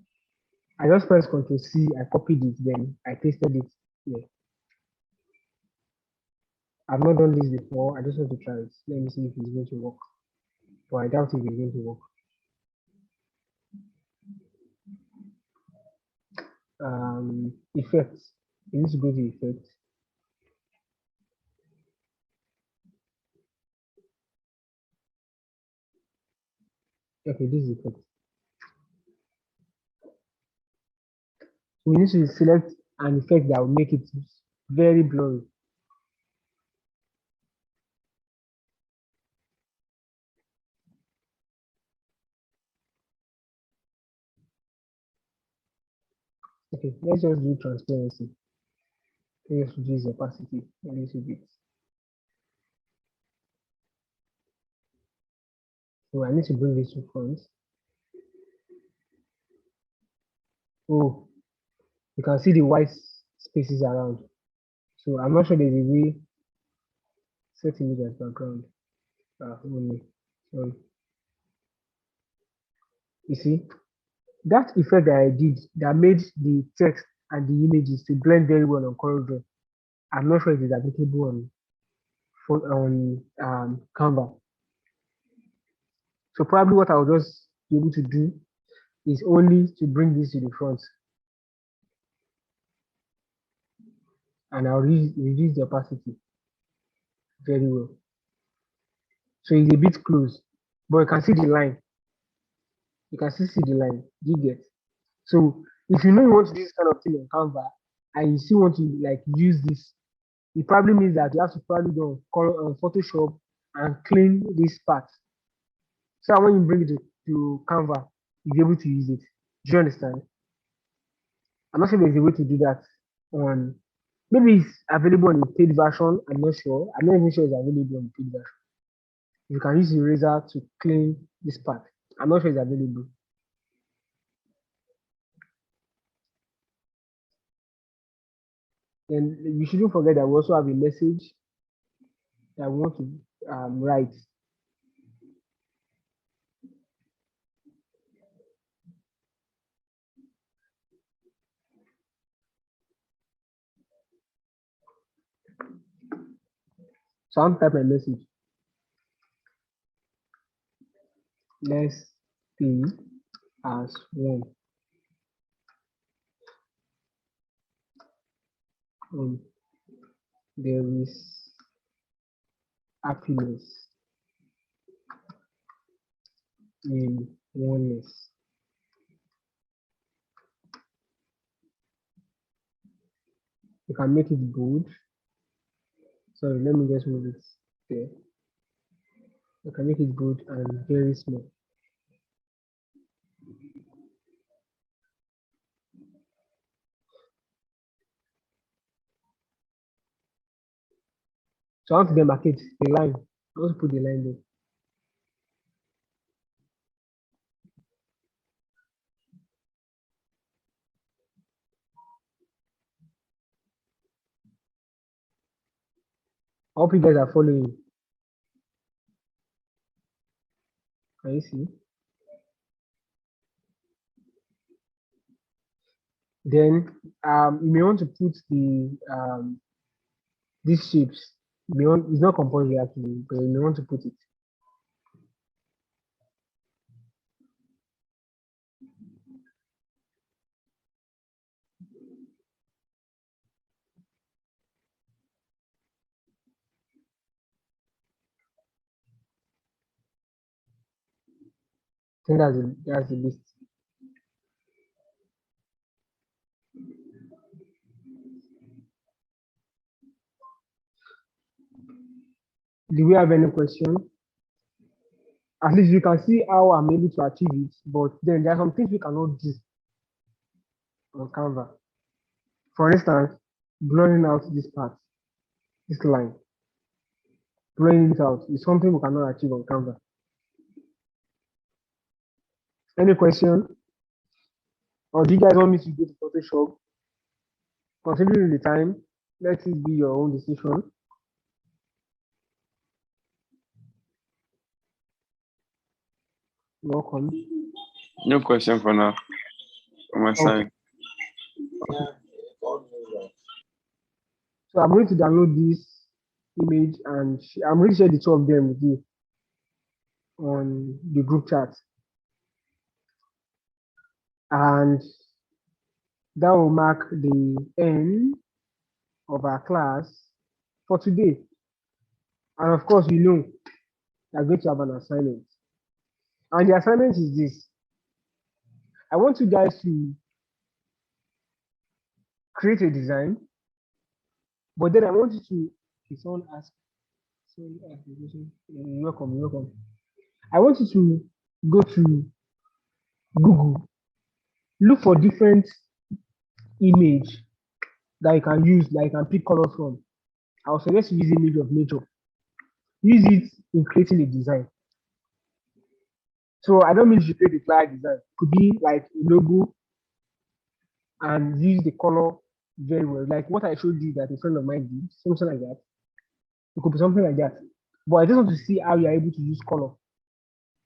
I just pressed Ctrl C, I copied it, then I pasted it here. I've not done this before. I just want to try it. Let me see if it's going to work. But I doubt if it's going to work. Effects. You need to go to effects. Okay, this is effect. We need to select an effect that will make it very blurry. Okay, let's just do transparency. Let's reduce opacity a little bit. So I need to bring this to front. Oh, you can see the white spaces around. So I'm not sure there's a way setting it as background. Only. So you see, that effect that I did that made the text and the images to blend very well on Colorways. I'm not sure if it's applicable on Canva. So probably what I'll just be able to do is only to bring this to the front, and I'll reduce the opacity very well. So it's a bit close, but you can see the line. You can still see the line. Do you get? So if you know you want to do this kind of thing on Canva and you still want to like use this, it probably means that you have to probably go on Photoshop and clean this part. So when you bring it to Canva, you'll be able to use it. Do you understand? I'm not sure there's a way to do that on, maybe it's available on the paid version. I'm not sure. I'm not even sure it's available on the paid version. You can use eraser to clean this part. I'm not sure it's available. Then you shouldn't forget that we also have a message that we want to write. So I'm type my message. Let's be as one. There is happiness in oneness. You can make it bold. Sorry, let me just move it there. You can make it bold and very small. So I want to demarcate the line. I want to put the line there. I hope you guys are following. Can you see? Then you may want to put the these shapes. It's not compulsory actually, but you may want to put it. I think that's the list. Do we have any question? At least you can see how I'm able to achieve it, but then there are some things we cannot do on Canva. For instance, blurring out this part, this line. Blurring it out is something we cannot achieve on Canva. Any question? Or do you guys want me to go to Photoshop? Considering the time, let it be your own decision. Welcome. No question for now on my side. So I'm going to download this image and I'm going to share the two of them with you on the group chat. And that will mark the end of our class for today. And of course, you know, you're going to have an assignment. And the assignment is this. I want you guys to create a design, but then I want you to, if someone asks, welcome. I want you to go to Google, look for different image that you can use, that you can pick color from. I'll suggest you use image of nature. Use it in creating a design. So I don't mean you create a flyer design. It could be like a logo and use the color very well. Like what I showed you that a friend of mine did, something like that. It could be something like that. But I just want to see how you're able to use color.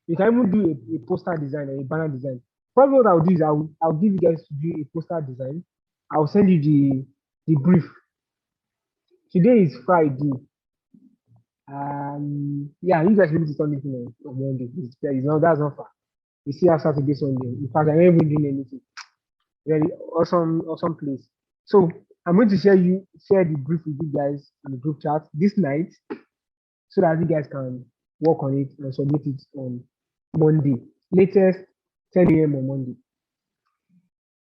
You can even do a poster design or a banner design. Probably what I'll do is I'll give you guys to do a poster design. I'll send you the brief. Today is Friday. Yeah, you guys will be able to turn it in on Monday. That's not far. You see how Saturday, Sunday. In fact, I'm not even doing anything. Very awesome place. So I'm going to share the brief with you guys in the group chat this night so that you guys can work on it and submit it on Monday. Latest 10 a.m. on Monday.